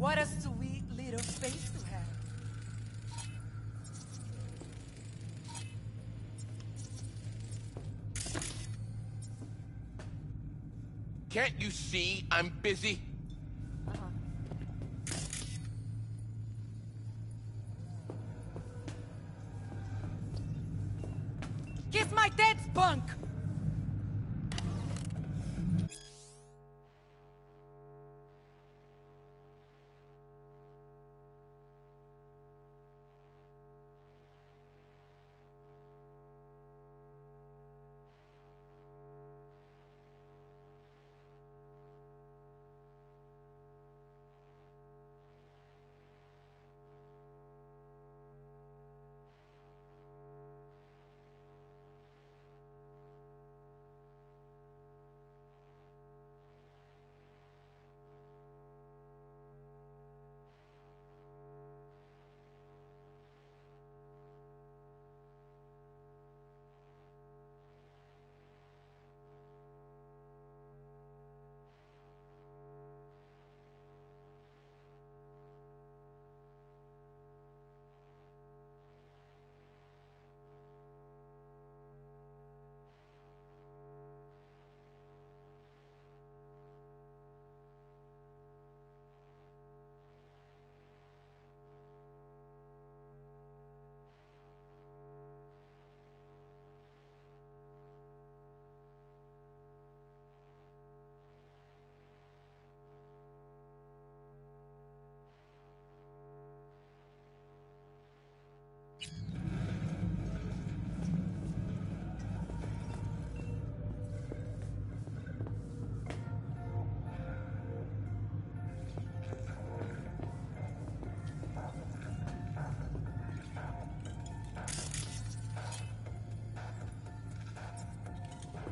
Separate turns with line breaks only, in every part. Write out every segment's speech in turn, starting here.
What a sweet little face you have.
Can't you see I'm busy?
Kiss my dead spunk!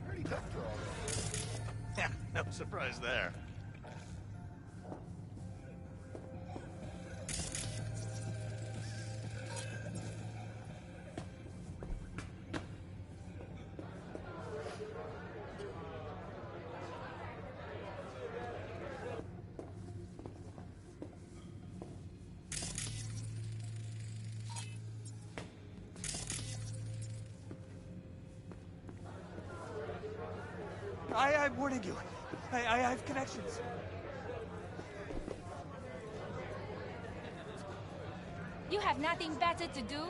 Pretty tough for all that. Yeah, no surprise there.
I'm warning you. I have connections.
You have nothing better to do?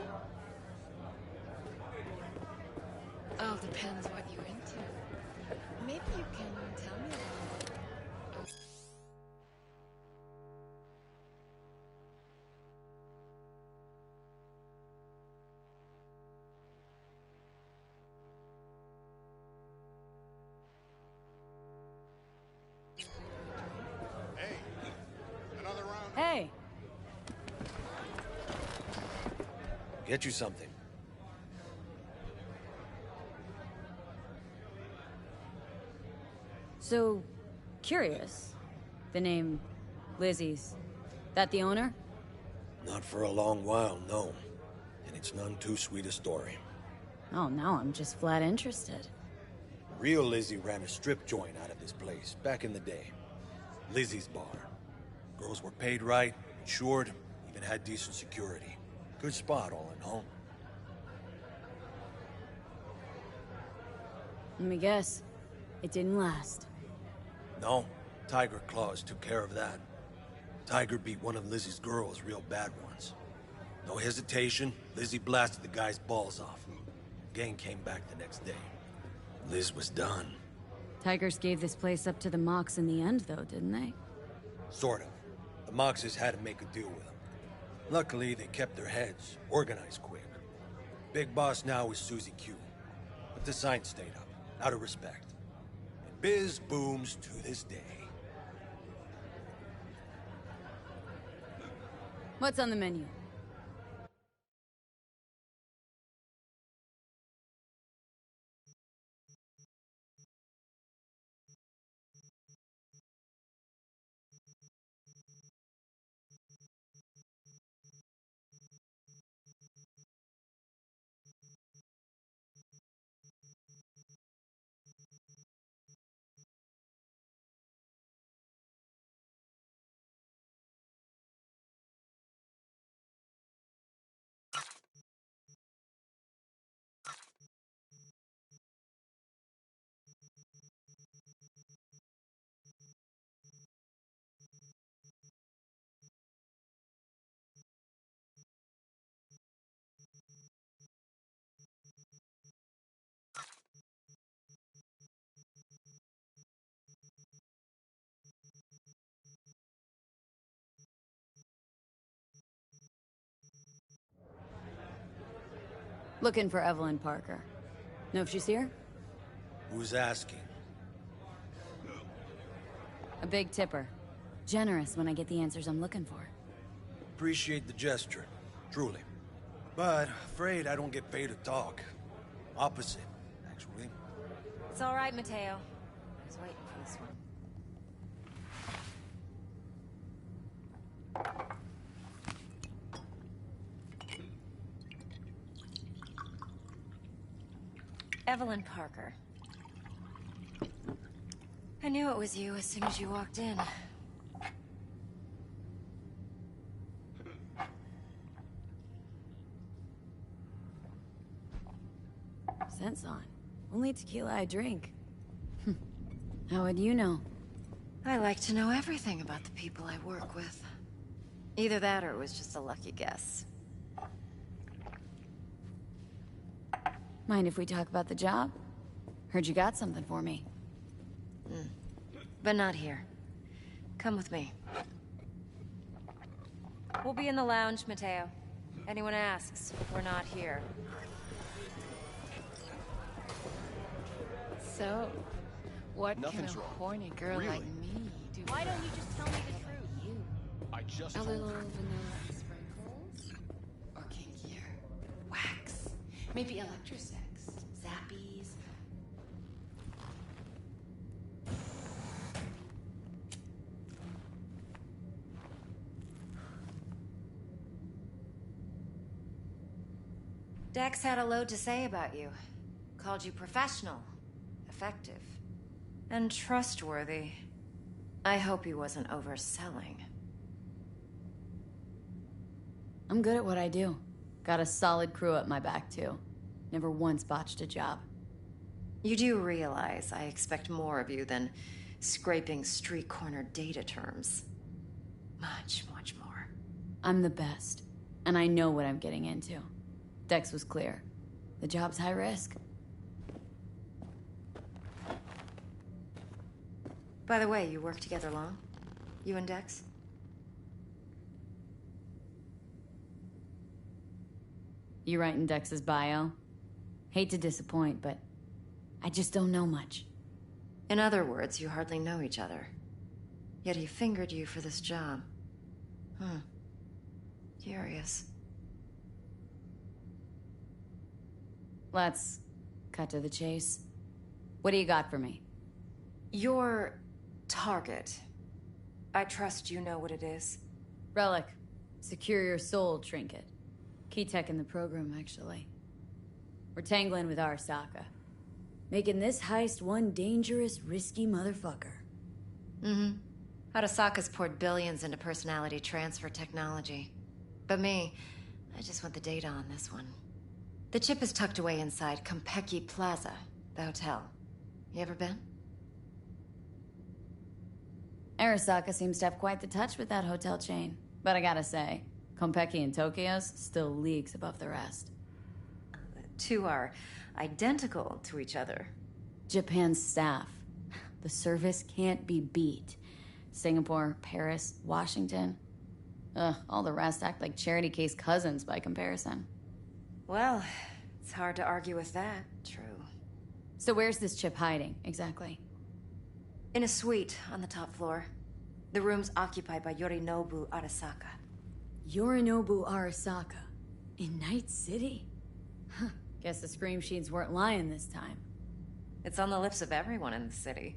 All depends what you're into. Maybe you can tell me about it.
Hey, another round?
Hey,
Get you something.
So, curious. The name Lizzie's. That the owner?
Not for a long while, no. And it's none too sweet a story.
Oh, now I'm just flat interested.
Real Lizzie ran a strip joint out of this place, back in the day. Lizzie's Bar. Girls were paid right, insured, even had decent security. Good spot, all in all.
Let me guess. It didn't last.
No, Tiger Claws took care of that. Tiger beat one of Lizzie's girls real bad once. No hesitation, Lizzie blasted the guy's balls off. Gang came back the next day. Liz was done.
Tigers gave this place up to the Mox in the end, though, didn't they?
Sort of. The Moxes had to make a deal with them. Luckily, they kept their heads, organized quick. Big boss now is Susie Q. But the sign stayed up, out of respect. And biz booms to this day.
What's on the menu? Looking for Evelyn Parker. Know if she's here?
Who's asking?
A big tipper. Generous when I get the answers I'm looking for.
Appreciate the gesture, truly. But afraid I don't get paid to talk. Opposite, actually.
It's all right, Mateo. I was waiting for this one. Evelyn Parker. I knew it was you as soon as you walked in.
Scent's on. Only tequila I drink. How would you know?
I like to know everything about the people I work with. Either that or it was just a lucky guess.
Mind if we talk about the job? Heard you got something for me.
But not here. Come with me. We'll be in the lounge, Mateo. Anyone asks, we're not here.
So, what
Nothing's
can a
wrong.
horny girl
Really?
like me do?
Why don't you just tell me the truth?
You.
I just
A
told
little
her.
vanilla sprinkles? Or kinkier? Wax? Maybe electrosex? Zappies?
Dex had a load to say about you. Called you professional, effective, and trustworthy. I hope he wasn't overselling.
I'm good at what I do. Got a solid crew at my back, too. Never once botched a job.
You do realize I expect more of you than scraping street corner data terms. Much, much more.
I'm the best, and I know what I'm getting into. Dex was clear. The job's high risk.
By the way, you work together long? You and Dex?
You writing Dex's bio? Hate to disappoint, but I just don't know much.
In other words, you hardly know each other. Yet he fingered you for this job. Curious.
Let's cut to the chase. What do you got for me?
Your target. I trust you know what it is.
Relic. Secure your soul trinket. Key tech in the program, actually. We're tangling with Arasaka. Making this heist one dangerous, risky motherfucker.
Arasaka's poured billions into personality transfer technology. But me, I just want the data on this one. The chip is tucked away inside Konpeki Plaza, the hotel. You ever been?
Arasaka seems to have quite the touch with that hotel chain. But I gotta say, Konpeki in Tokyo's still leagues above the rest.
The two are identical to each other.
Japan's staff. The service can't be beat. Singapore, Paris, Washington. All the rest act like charity case cousins by comparison.
Well, it's hard to argue with that. True.
So where's this chip hiding, exactly?
In a suite on the top floor. The room's occupied by Yorinobu Arasaka.
Yorinobu Arasaka. In Night City? Huh. Guess the scream sheets weren't lying this time.
It's on the lips of everyone in the city.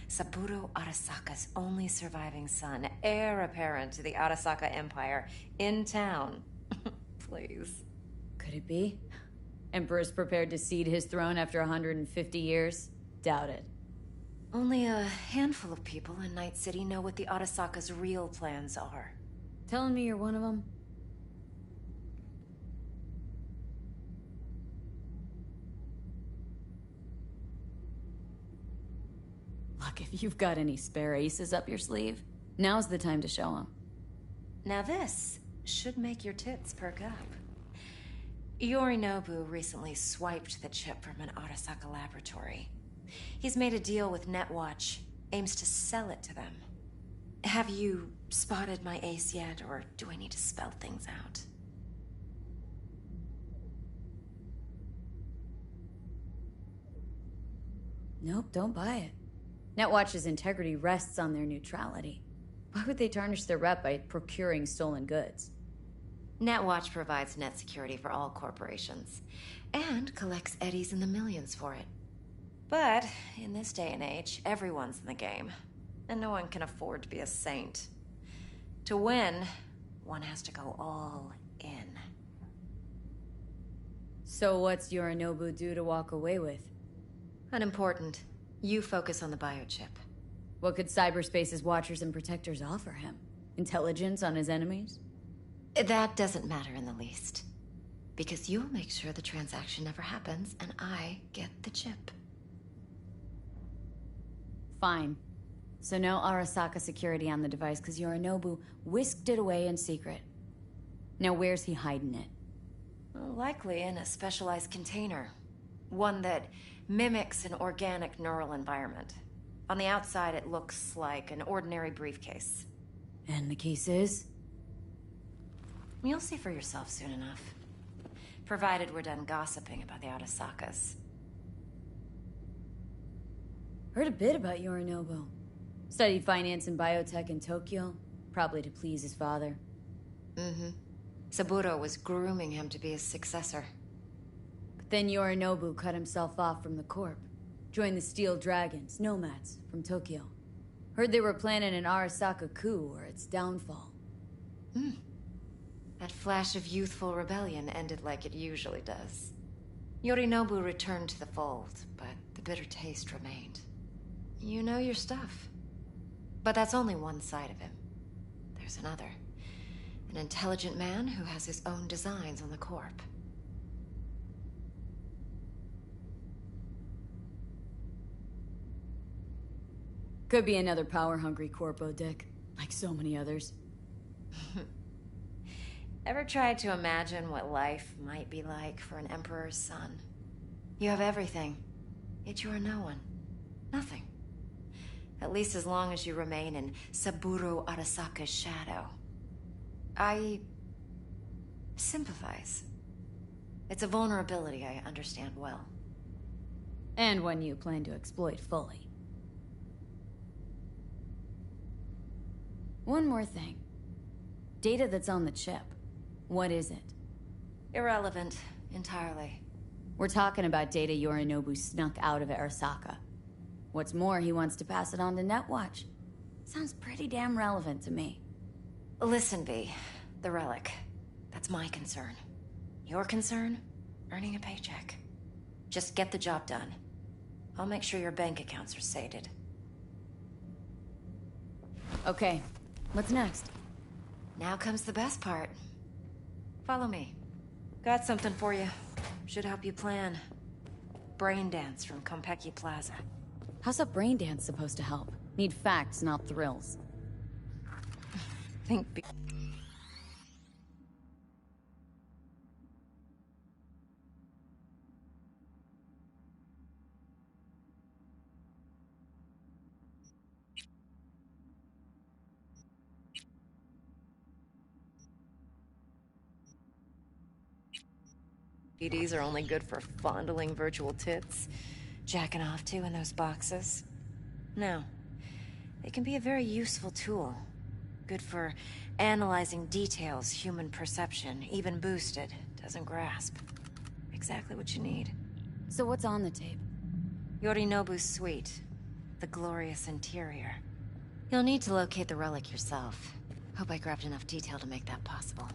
Saburo Arasaka's only surviving son, heir apparent to the Arasaka Empire, in town. Please.
Could it be? Emperor's prepared to cede his throne after 150 years? Doubt it.
Only a handful of people in Night City know what the Arasaka's real plans are.
Telling me you're one of them? Look, if you've got any spare aces up your sleeve, now's the time to show them.
Now this should make your tits perk up. Yorinobu recently swiped the chip from an Arasaka laboratory. He's made a deal with Netwatch, aims to sell it to them. Have you spotted my ace yet, or do I need to spell things out?
Nope, don't buy it. Netwatch's integrity rests on their neutrality. Why would they tarnish their rep by procuring stolen goods?
Netwatch provides net security for all corporations, and collects eddies in the millions for it. But, in this day and age, everyone's in the game, and no one can afford to be a saint. To win, one has to go all in.
So what's Yorinobu due to walk away with?
Unimportant. You focus on the biochip.
What could cyberspace's watchers and protectors offer him? Intelligence on his enemies?
That doesn't matter in the least. Because you'll make sure the transaction never happens, and I get the chip.
Fine. So no Arasaka security on the device because Yorinobu whisked it away in secret. Now where's he hiding it?
Well, likely in a specialized container. One that mimics an organic neural environment. On the outside, it looks like an ordinary briefcase.
And the case is?
You'll see for yourself soon enough. Provided we're done gossiping about the Arasakas.
Heard a bit about Yorinobu. Studied finance and biotech in Tokyo, probably to please his father.
Mm-hmm. Saburo was grooming him to be his successor.
But then Yorinobu cut himself off from the Corp. Joined the Steel Dragons, nomads, from Tokyo. Heard they were planning an Arasaka coup or its downfall.
That flash of youthful rebellion ended like it usually does. Yorinobu returned to the fold, but the bitter taste remained. You know your stuff. But that's only one side of him. There's another. An intelligent man who has his own designs on the Corp.
Could be another power-hungry Corpo, Dick. Like so many others.
Ever tried to imagine what life might be like for an emperor's son? You have everything, yet you are no one. Nothing. At least as long as you remain in Saburo Arasaka's shadow. I sympathize. It's a vulnerability I understand well.
And one you plan to exploit fully. One more thing. Data that's on the chip. What is it?
Irrelevant, entirely.
We're talking about data Yorinobu snuck out of Arasaka. What's more, he wants to pass it on to Netwatch. Sounds pretty damn relevant to me.
Listen, V. The relic. That's my concern. Your concern? Earning a paycheck. Just get the job done. I'll make sure your bank accounts are sated.
Okay, what's next?
Now comes the best part. Follow me. Got something for you. Should help you plan. Brain dance from Konpeki Plaza.
How's a brain dance supposed to help? Need facts, not thrills.
Think. DVDs are only good for fondling virtual tits, jacking off to in those boxes. No. They can be a very useful tool. Good for analyzing details human perception, even boosted, doesn't grasp. Exactly what you need.
So what's on the tape?
Yorinobu's suite. The glorious interior. You'll need to locate the relic yourself. Hope I grabbed enough detail to make that possible.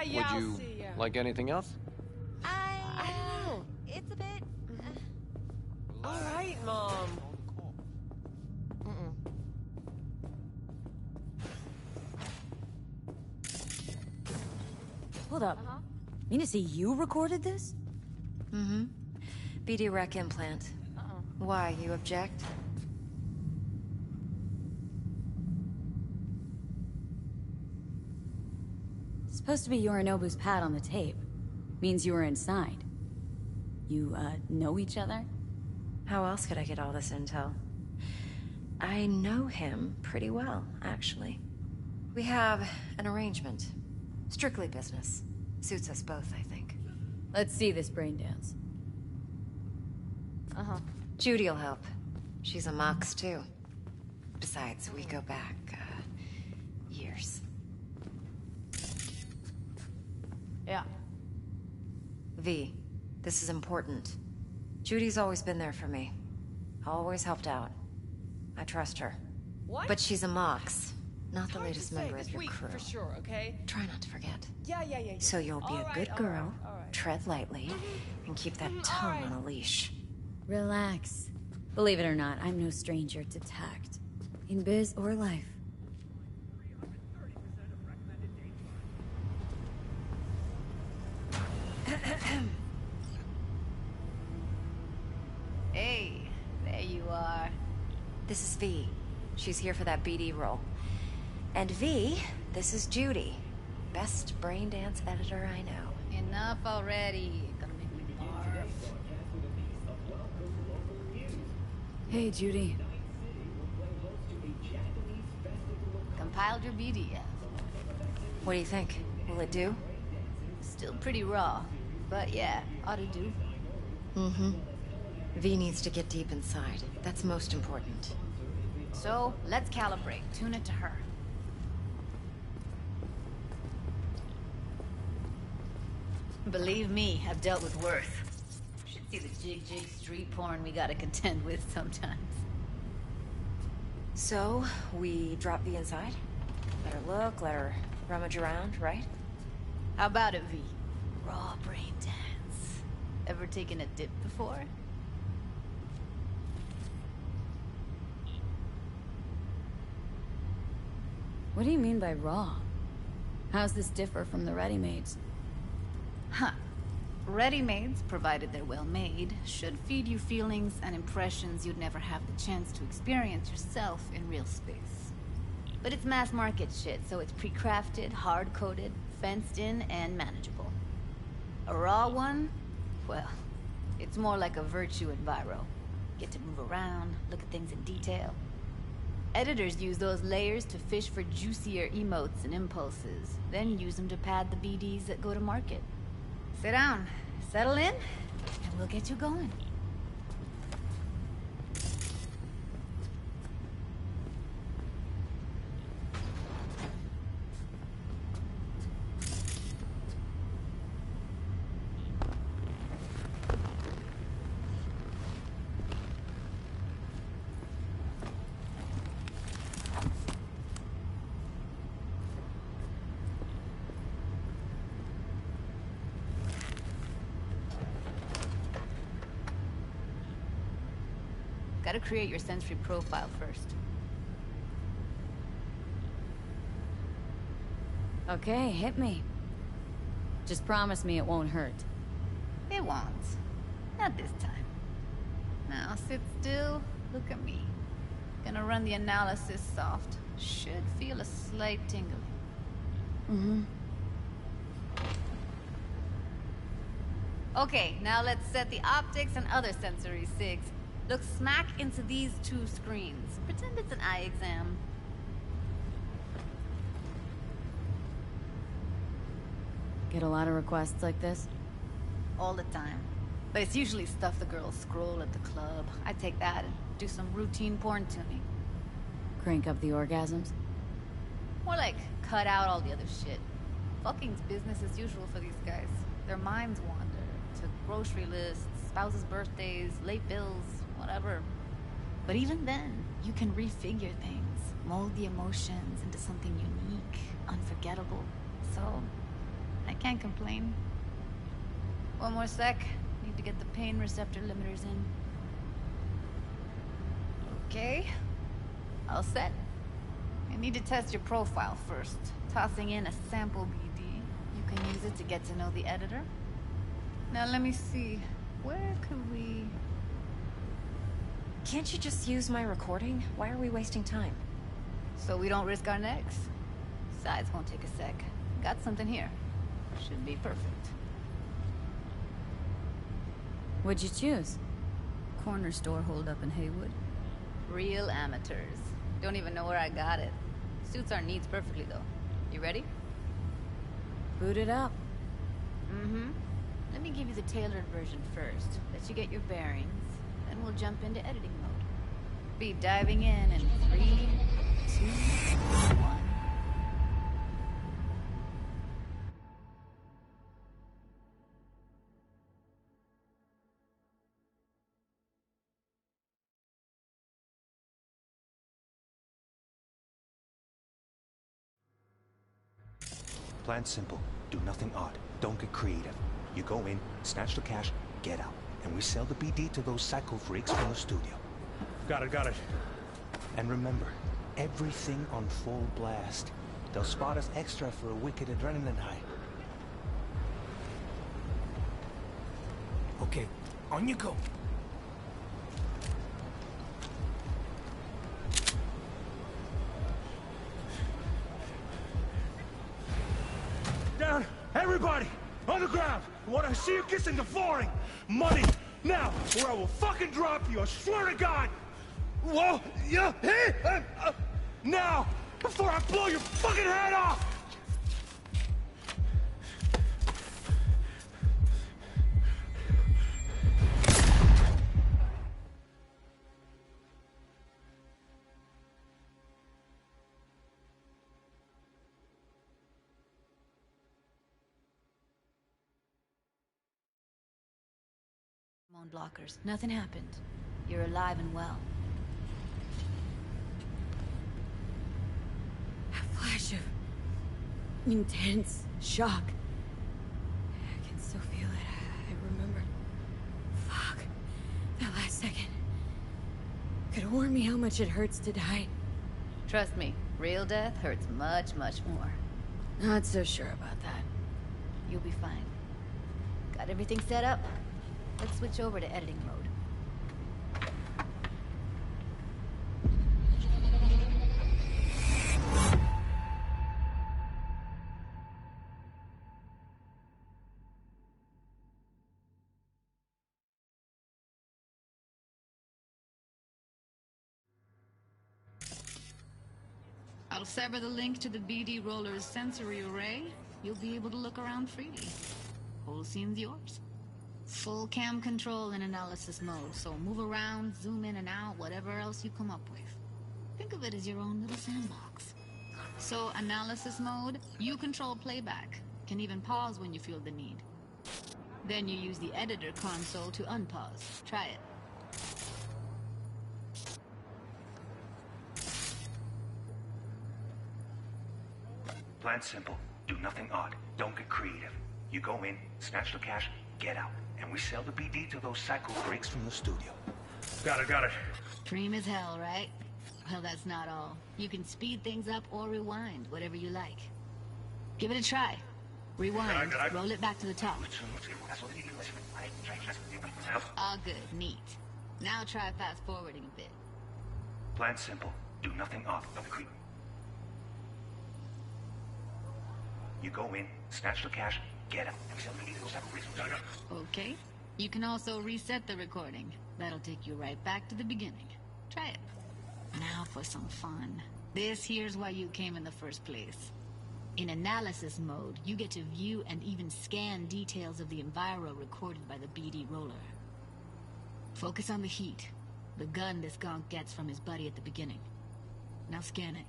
yeah, I'll
you
see ya.
like anything else?
I don't know. It's a bit.
All right, Mom.
Hold up. Mean to say you recorded this?
Mm-hmm. BD Rec implant. Why, you object?
It's supposed to be Yorinobu's pad on the tape. Means you were inside. You, know each other?
How else could I get all this intel? I know him pretty well, actually. We have an arrangement. Strictly business. Suits us both, I think.
Let's see this brain dance.
Judy'll help. She's a Mox, too. Besides, we go back, years.
Yeah.
V, this is important. Judy's always been there for me. Always helped out. I trust her.
What?
But she's a Mox, not
It's
the
hard
latest
to say
member
this
of your
week
crew.
for sure, okay?
Try not to forget.
Yeah.
So you'll be a good girl, tread lightly, and keep that tongue on a leash.
Relax. Believe it or not, I'm no stranger to tact. In biz or life.
Hey, there you are.
This is V. She's here for that BD role. And V, this is Judy. Best brain dance editor I know.
Enough already. Gonna make me barf.
Hey, Judy.
Compiled your BDF.
What do you think? Will it do?
Still pretty raw, but yeah, ought to do.
Mm-hmm. V needs to get deep inside. That's most important.
So, let's calibrate. Tune it to her. Believe me, I've dealt with worse. Should see the jig street porn we gotta contend with sometimes.
So, we drop V inside? Let her look, let her rummage around, right?
How about it, V? Raw brain dance. Ever taken a dip before?
What do you mean by raw? How's this differ from the ready-mades?
Huh. Ready-mades, provided they're well made, should feed you feelings and impressions you'd never have the chance to experience yourself in real space. But it's mass market shit, so it's pre-crafted, hard-coded, fenced in, and manageable. A raw one? Well, it's more like a virtue enviro. Get to move around, look at things in detail. Editors use those layers to fish for juicier emotes and impulses, then use them to pad the BDs that go to market. Sit down, settle in, and we'll get you going. Gotta create your sensory profile first.
Okay, hit me. Just promise me it won't hurt.
It won't. Not this time. Now sit still, look at me. Gonna run the analysis soft. Should feel a slight tingling.
Mm-hmm.
Okay, now let's set the optics and other sensory sigs. Look smack into these two screens. Pretend it's an eye exam.
Get a lot of requests like this?
All the time. But it's usually stuff the girls scroll at the club. I take that and do some routine porn tuning.
Crank up the orgasms?
More like cut out all the other shit. Fucking's business as usual for these guys. Their minds wander to grocery lists, spouses' birthdays, late bills, whatever. But even then, you can refigure things, mold the emotions into something unique, unforgettable. So, I can't complain. One more sec. Need to get the pain receptor limiters in. Okay. All set. I need to test your profile first. Tossing in a sample BD. You can use it to get to know the editor. Now let me see. Where could we...
Can't you just use my recording? Why are we wasting time?
So we don't risk our necks. Besides, won't take a sec. Got something here. Should be perfect.
What'd you choose? Corner store holdup in Haywood.
Real amateurs. Don't even know where I got it. Suits our needs perfectly, though. You ready?
Boot it up.
Mm-hmm. Let me give you the tailored version first. Let you get your bearings. Then we'll jump into editing mode. Be diving in 3, 2, 1.
Plan simple. Do nothing odd. Don't get creative. You go in, snatch the cash, get out. And we sell the BD to those psycho freaks from the studio.
Got it.
And remember, everything on full blast. They'll spot us extra for a wicked adrenaline high.
Okay, on you go.
Down! Everybody! On the ground! I want to see you kissing the flooring! Money! Now! Or I will fucking drop you! I swear to God! Whoa! Yeah! Hey! Now! Before I blow your fucking head off!
Blockers. Nothing happened. You're alive and well.
A flash of intense shock. I can still feel it. I remember. Fuck. That last second. Could have warned me how much it hurts to die.
Trust me, real death hurts much, much more.
Not so sure about that.
You'll be fine. Got everything set up? Let's switch over to editing mode. I'll sever the link to the BD Roller's sensory array. You'll be able to look around freely. Whole scene's yours. Full cam control in analysis mode, so move around, zoom in and out, whatever else you come up with. Think of it as your own little sandbox. So, analysis mode, you control playback. Can even pause when you feel the need. Then you use the editor console to unpause. Try it.
Plan simple. Do nothing odd. Don't get creative. You go in, snatch the cash, get out. And we sell the BD to those psycho freaks from the studio.
Got it.
Dream as hell, right? Well, that's not all. You can speed things up or rewind, whatever you like. Give it a try. Rewind, roll it back to the top. All good, neat. Now try fast forwarding a bit.
Plan simple. Do nothing odd. Don't get creative. You go in, snatch the cash, get out. And we sell the BD to those psycho freaks from the studio.
Okay. You can also reset the recording. That'll take you right back to the beginning. Try it. Now for some fun. This here's why you came in the first place. In analysis mode, you get to view and even scan details of the enviro recorded by the BD Roller. Focus on the heat. The gun this gonk gets from his buddy at the beginning. Now scan it.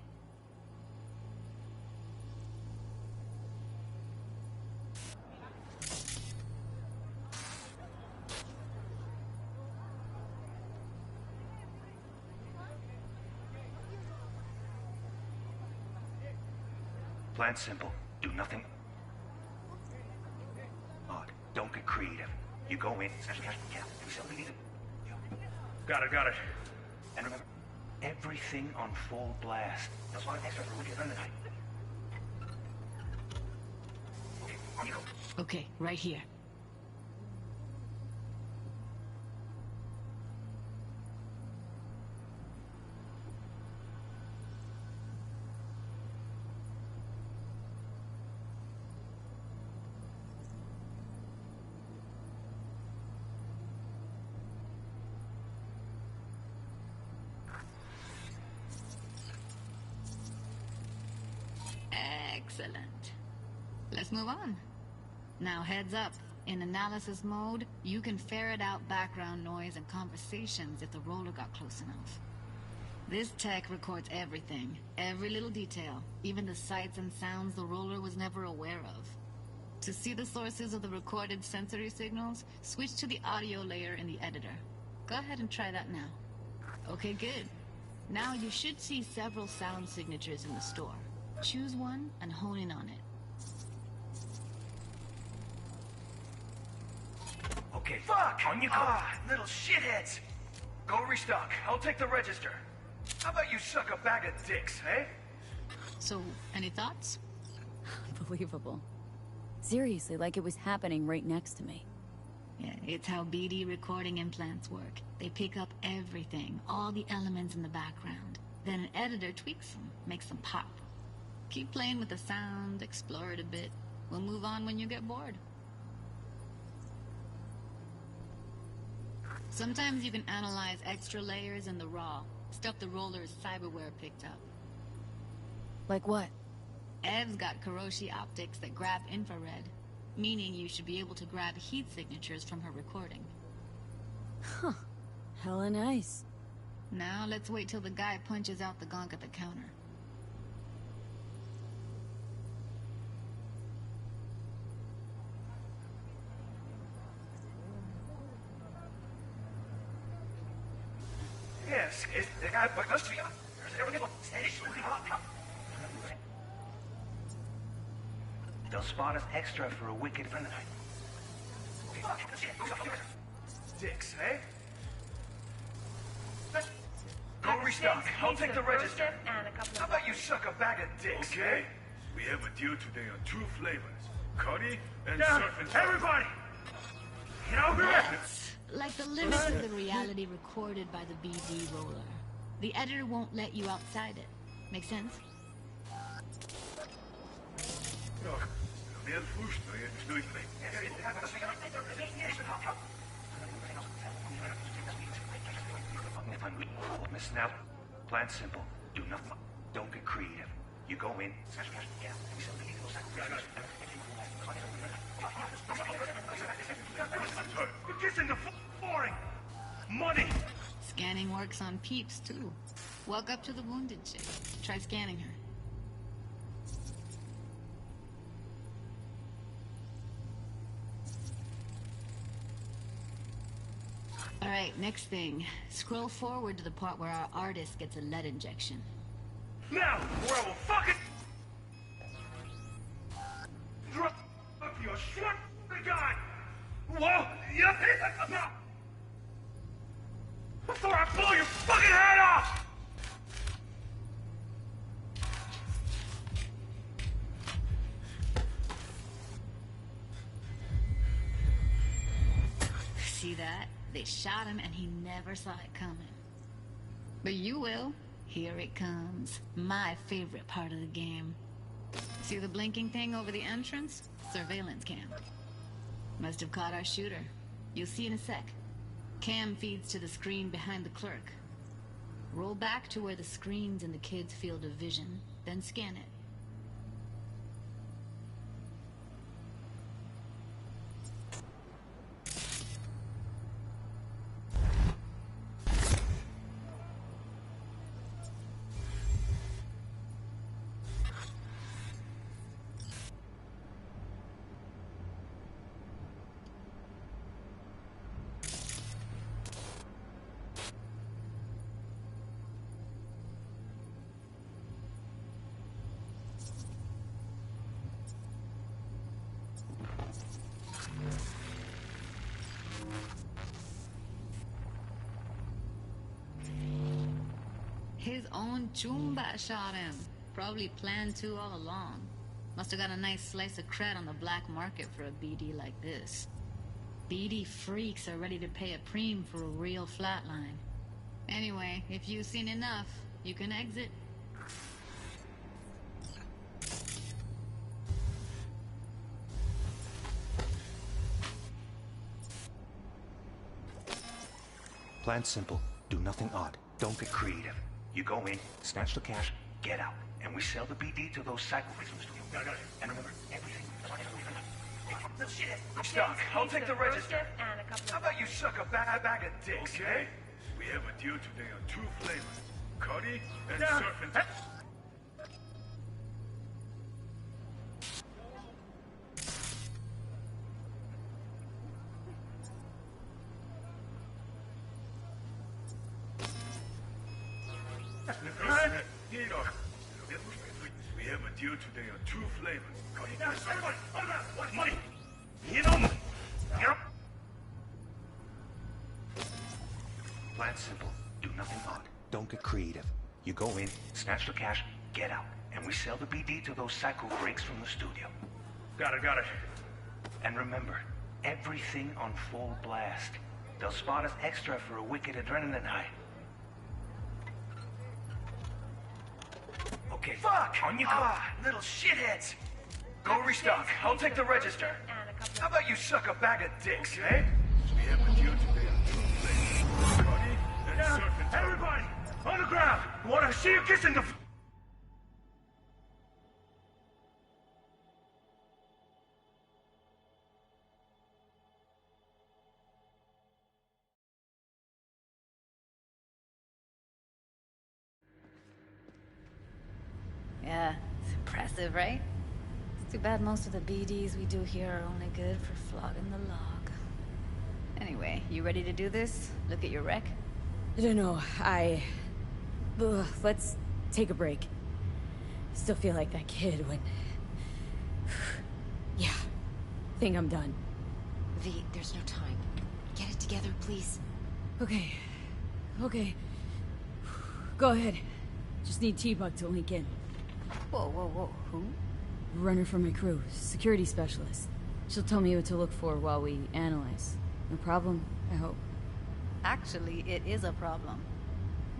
Plan simple. Do nothing. creative. You go in, snatch the cash, get out, and we sell the BD.
Got it.
And remember, everything on full blast. That's why extra for wicked the night. Okay, on you go.
Okay, right here. Excellent. Let's move on. Now heads up. In analysis mode, you can ferret out background noise and conversations if the roller got close enough. This tech records everything, every little detail, even the sights and sounds the roller was never aware of. To see the sources of the recorded sensory signals, switch to the audio layer in the editor. Go ahead and try that now. Okay, good. Now you should see several sound signatures in the store. Choose one and hone in on it.
Okay, fuck! On you go! Little shitheads! Go restock. I'll take the register. How about you suck a bag of dicks, eh?
So, any thoughts?
Unbelievable. Seriously, like it was happening right next to me.
Yeah, it's how BD recording implants work. They pick up everything, all the elements in the background. Then an editor tweaks them, makes them pop. Keep playing with the sound, explore it a bit. We'll move on when you get bored. Sometimes you can analyze extra layers in the raw, stuff the roller's cyberware picked up.
Like what?
Ev's got Kiroshi optics that grab infrared, meaning you should be able to grab heat signatures from her recording.
Huh. Hella nice.
Now let's wait till the guy punches out the gonk at the counter.
Yes, the guy must be...
They'll spot us extra for a wicked friend of mine.
Dicks, eh? Go restock. I'll take the register. How about you suck a bag of dicks,
Okay. We have a deal today on 2 flavors. Curry and
Down!
surf and turf.
Everybody! Get over here!
Like the limits of the reality recorded by the BD roller. The editor won't let you outside it. Make sense?
Meer vloeistoffen is nooit mee.
Miss Snell, plan simple. Do nothing. Don't get creative. You go in, snatch the cash, get out, and we sell the BD to those
You're kissing the flooring! Money!
Scanning works on peeps, too. Walk up to the wounded chick. Try scanning her. Alright, next thing. Scroll forward to the part where our artist gets a lead injection.
Now, or I will fucking... drop your short guy! Whoa! Yeah! Now! Before I blow your fucking head off!
See that? They shot him and he never saw it coming. But you will. Here it comes. My favorite part of the game. See the blinking thing over the entrance? Surveillance cam. Must have caught our shooter. You'll see in a sec. Cam feeds to the screen behind the clerk. Roll back to where the screen's in the kid's field of vision, then scan it. His own Chumba shot him. Probably planned to all along. Must have got a nice slice of cred on the black market for a BD like this. BD freaks are ready to pay a preem for a real flatline. Anyway, if you've seen enough, you can exit.
Plan's simple. Do nothing odd. Don't get creative. You go in, snatch the cash, get out. And we sell the BD to those psychopaths from the studio. And remember, everything...
Shit. Stock, I'll take the register. How about you suck a bag of dicks, okay? We have a deal today on 2 flavors. Cuddy and surf and... We have a deal today on 2 flavors. Cuddy and surf and... What money? You know me. Yep.
Plan's simple. Do nothing odd. Don't get creative. You go in, snatch the cash, get out. And we sell the BD to those psycho freaks from the studio.
Got it.
And remember, everything on full blast. They'll spot us extra for a wicked adrenaline high. Okay.
Fuck! On you go. Little shitheads. Go restock. I'll take the register. How about you suck a bag of dicks, okay? We have a deal today on 2 flavors. Cuddy and surf and...
Everybody, on the ground! I want to see you kissing the...
Yeah, it's impressive, right? It's too bad most of the BDs we do here are only good for flogging the log. Anyway, you ready to do this? Look at your rec?
I don't know, let's take a break. Still feel like that kid when... Yeah, think I'm done.
V, there's no time. Get it together, please.
Okay. Go ahead. Just need T-Bug to link in.
Whoa, who?
Runner from my crew, security specialist. She'll tell me what to look for while we analyze. No problem, I hope.
Actually, it is a problem.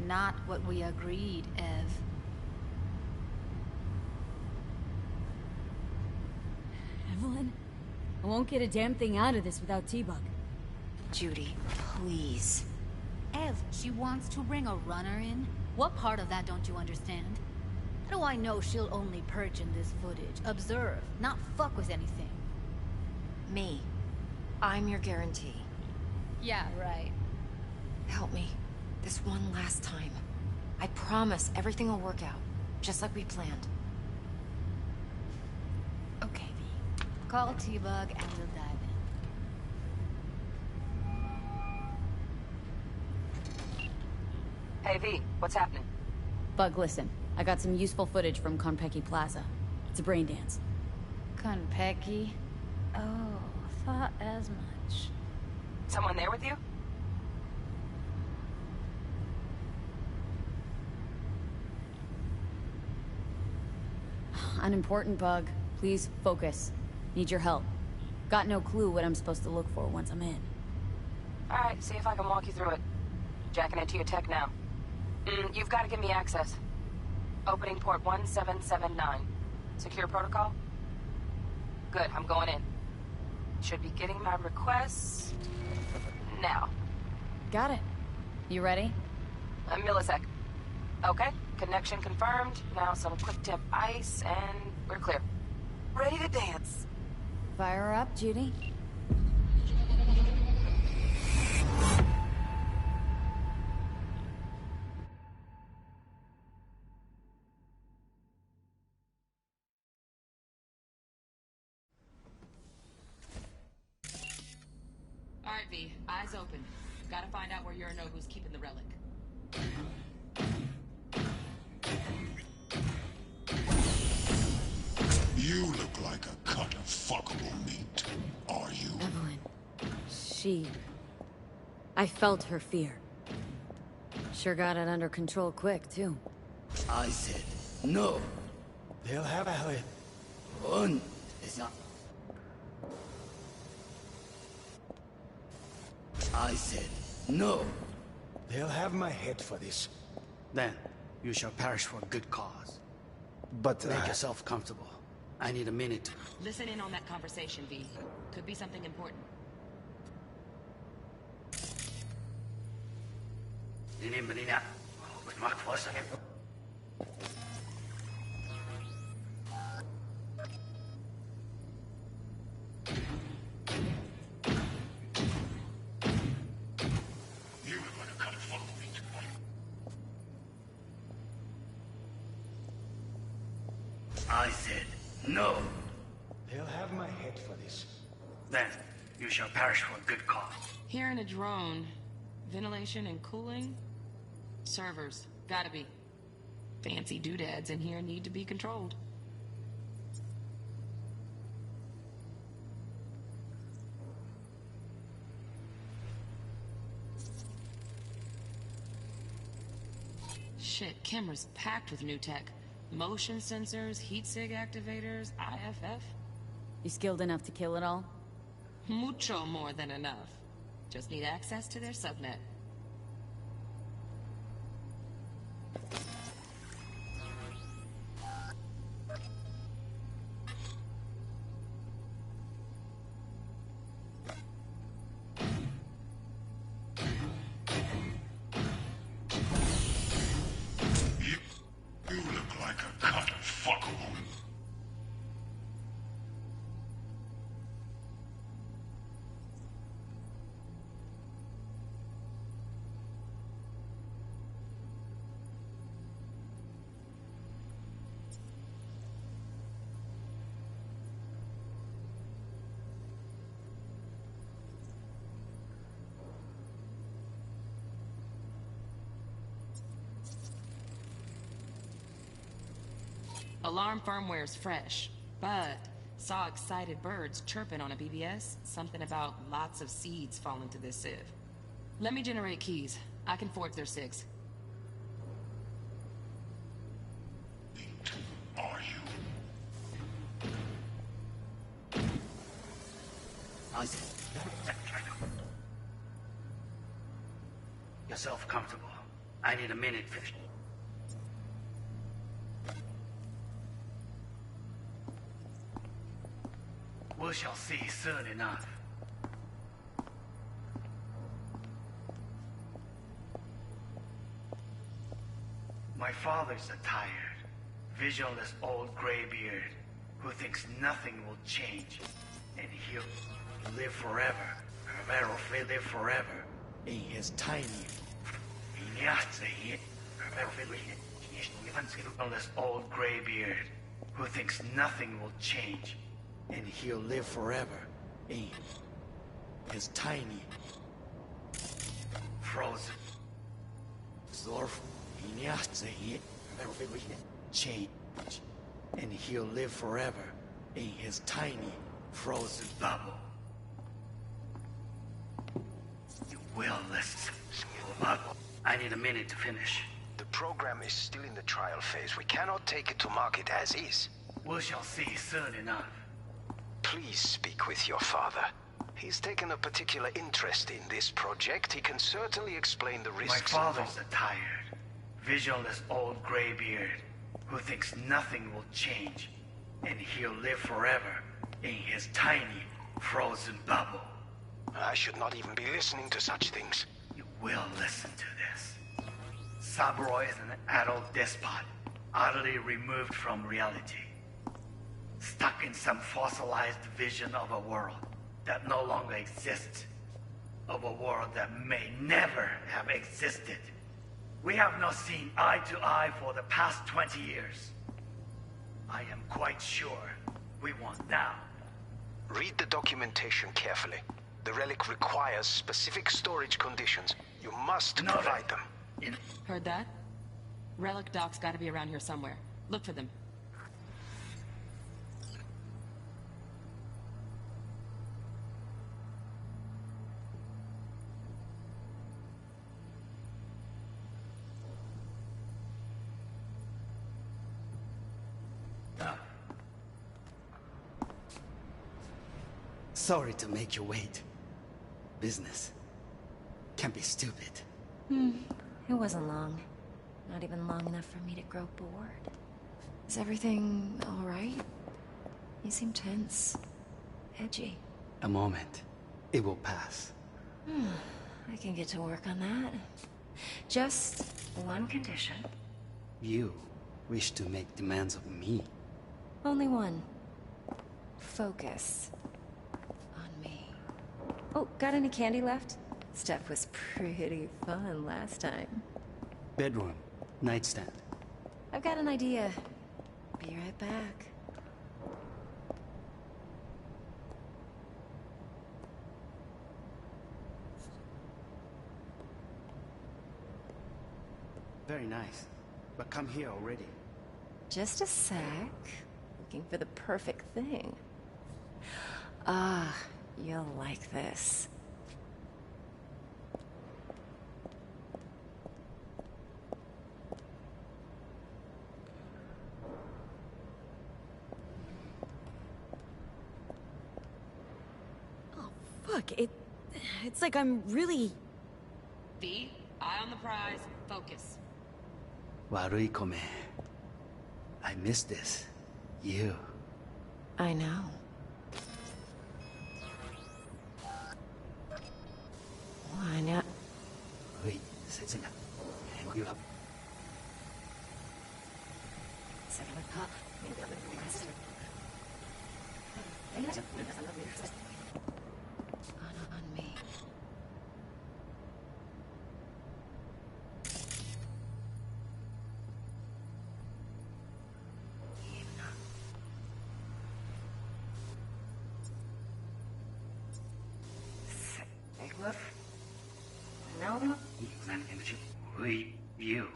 Not what we agreed, Ev.
Evelyn? I won't get a damn thing out of this without T-Bug.
Judy, please.
Ev, she wants to bring a runner in? What part of that don't you understand? How do I know she'll only perch in this footage? Observe, not fuck with anything.
Me. I'm your guarantee.
Yeah, right.
Help me. This one last time. I promise everything will work out. Just like we planned.
Okay, V. Call T-Bug and we'll dive in.
Hey, V. What's happening?
Bug, listen. I got some useful footage from Konpeki Plaza. It's a brain dance.
Konpeki? Oh, thought as much.
Someone there with you?
Unimportant, Bug. Please focus. Need your help. Got no clue what I'm supposed to look for once I'm in.
Alright, see if I can walk you through it. Jacking into your tech now. You've got to give me access. Opening port 1779. Secure protocol? Good, I'm going in. Should be getting my requests... now.
Got it. You ready?
A millisec. Okay, connection confirmed. Now some quick tip ice, and we're clear. Ready to dance.
Fire her up, Judy.
Alright, V. Eyes open. Gotta find out where Yorinobu's keeping the relic.
You look like a cut of fuckable meat, are you?
Evelyn. She... I felt her fear. Sure got it under control quick, too.
I said no. They'll have it. On is not. I said no. They'll have my head for this. Then you shall perish for a good cause. But make yourself comfortable. I need a minute.
Listen in on that conversation, V. Could be something important.
I said no. They'll have my head for this. Then you shall perish for a good cause.
Here in a drone, ventilation and cooling? Servers, gotta be. Fancy doodads in here need to be controlled. Shit, camera's packed with new tech. Motion sensors, heat sig activators, IFF.
You skilled enough to kill it all?
Mucho more than enough. Just need access to their subnet.
You look like a cut of fuckable.
Alarm firmware's fresh, but saw excited birds chirping on a BBS. Something about lots of seeds falling to this sieve. Let me generate keys. I can forge their SIGs.
Are you?
I said yourself comfortable. I need a minute for. We shall see soon enough. My father's a tired, visionless old graybeard who thinks nothing will change, and he'll live forever. Battlefield live forever in his tiny. Visionless old graybeard who thinks nothing will change. And he'll live forever in his tiny, frozen, change. And he'll live forever in his tiny, frozen bubble. You will listen. I need a minute to finish.
The program is still in the trial phase. We cannot take it to market as is.
We shall see soon enough.
Please speak with your father. He's taken a particular interest in this project. He can certainly explain the risks.
My father's a tired, visionless old graybeard who thinks nothing will change, and he'll live forever in his tiny, frozen bubble.
I should not even be listening to such things.
You will listen to this. Saburo is an adult despot, utterly removed from reality. Stuck in some fossilized vision of a world that no longer exists. Of a world that may never have existed. We have not seen eye to eye for the past 20 years. I am quite sure we want now.
Read the documentation carefully. The relic requires specific storage conditions. You must provide them.
Heard that? Relic docs gotta be around here somewhere. Look for them.
Sorry to make you wait. Business can be stupid.
It wasn't long. Not even long enough for me to grow bored. Is everything all right? You seem tense. Edgy.
A moment. It will pass.
I can get to work on that. Just one condition.
You wish to make demands of me.
Only one. Focus on me. Oh, got any candy left? Stuff was pretty fun last time.
Bedroom. Nightstand.
I've got an idea. Be right back.
Very nice. But come here already.
Just a sec. Looking for the perfect thing. Ah, you'll like this.
Oh, fuck. It's like I'm really...
V, eye on the prize, focus.
Warui kome. I miss this. You.
I know. Why not?
Wait, setting up. You have...
On me. No.
You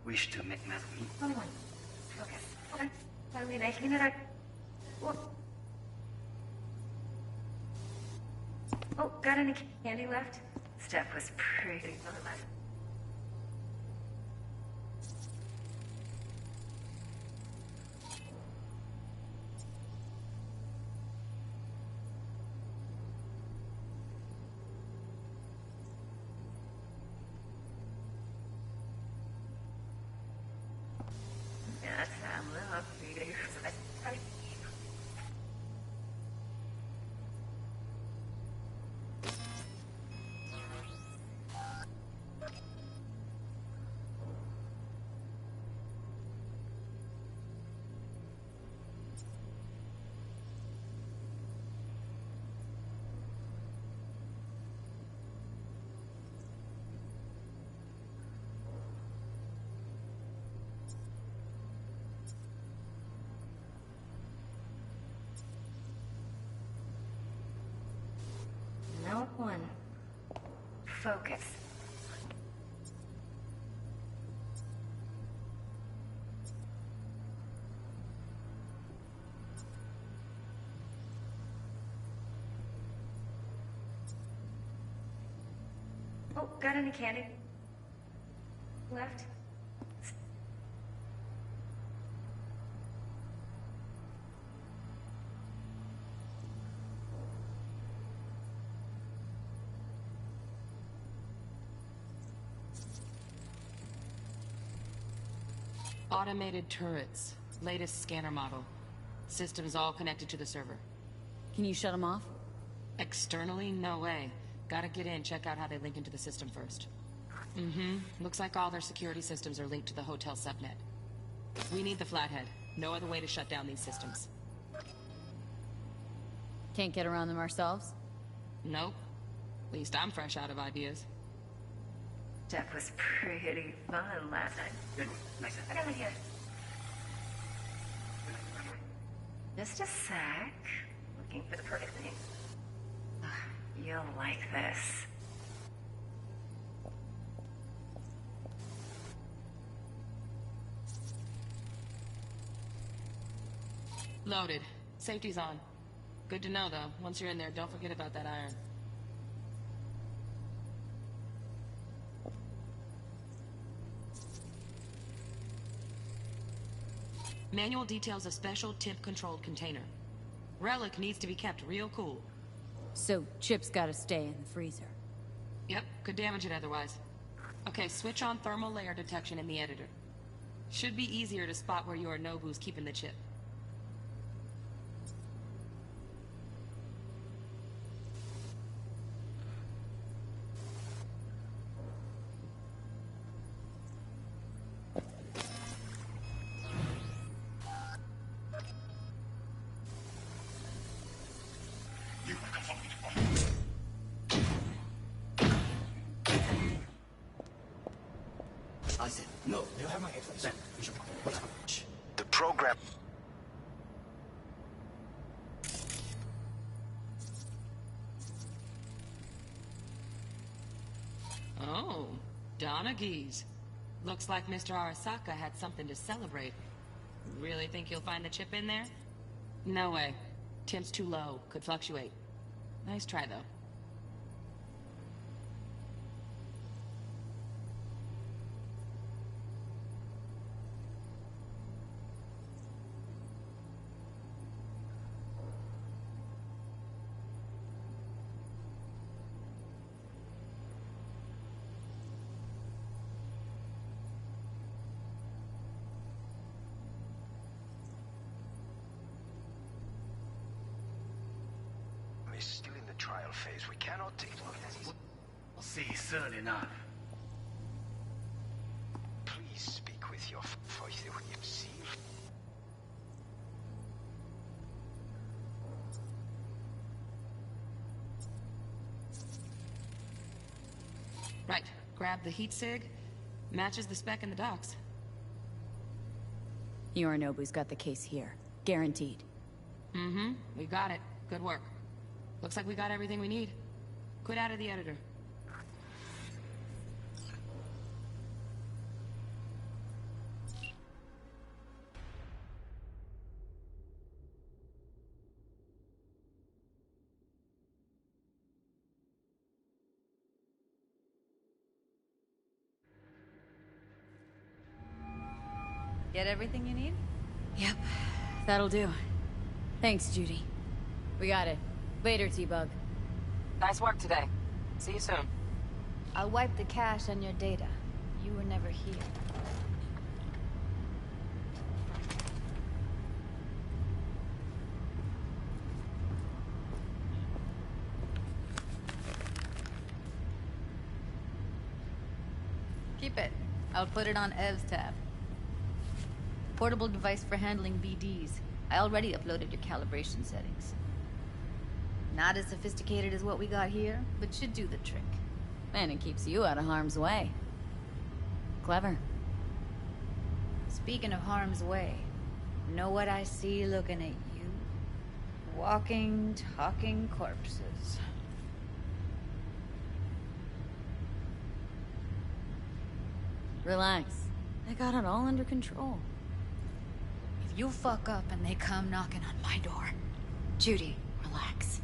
wish to make math of me.
Only one. Focus. Okay. Finally making it. Oh, got any candy left? Stuff was pretty fun last. Note one. Focus. Oh, got any candy left?
Automated turrets. Latest scanner model. Systems all connected to the server.
Can you shut them off?
Externally? No way. Gotta get in, check out how they link into the system first. Looks like all their security systems are linked to the hotel subnet. We need the Flathead. No other way to shut down these systems.
Can't get around them ourselves?
Nope. At least I'm fresh out of ideas.
That was pretty fun last night.
Good. Nice.
I got an idea. Just a sec. Looking for the perfect thing. You'll like this.
Loaded. Safety's on. Good to know, though. Once you're in there, don't forget about that iron. Manual details a special temp-controlled container. Relic needs to be kept real cool.
So Chip's gotta stay in the freezer.
Yep, could damage it otherwise. Okay, switch on thermal layer detection in the editor. Should be easier to spot where Yorinobu's keeping the chip.
I said, no, they'll have my headphones. Then, we should Shh.
The program...
Oh, Donaghy's. Looks like Mr. Arasaka had something to celebrate. Really think you'll find the chip in there? No way. Temp's too low. Could fluctuate. Nice try, though.
is still in the trial phase. We cannot take...
We'll see soon enough.
Please speak with your voice when you see.
Right. Grab the heat sig. Matches the spec in the docs.
Yorinobu's got the case here. Guaranteed.
Mm-hmm. We got it. Good work. Looks like we got everything we need. Quit out of the editor.
Get everything you need?
Yep. That'll do. Thanks, Judy. We got it. Later, T-Bug.
Nice work today. See you soon.
I'll wipe the cache on your data. You were never here. Keep it. I'll put it on Ev's tab. Portable device for handling BDs. I already uploaded your calibration settings. Not as sophisticated as what we got here, but should do the trick.
And it keeps you out of harm's way. Clever.
Speaking of harm's way, know what I see looking at you? Walking, talking corpses.
Relax. I got it all under control.
If you fuck up and they come knocking on my door...
Judy, relax.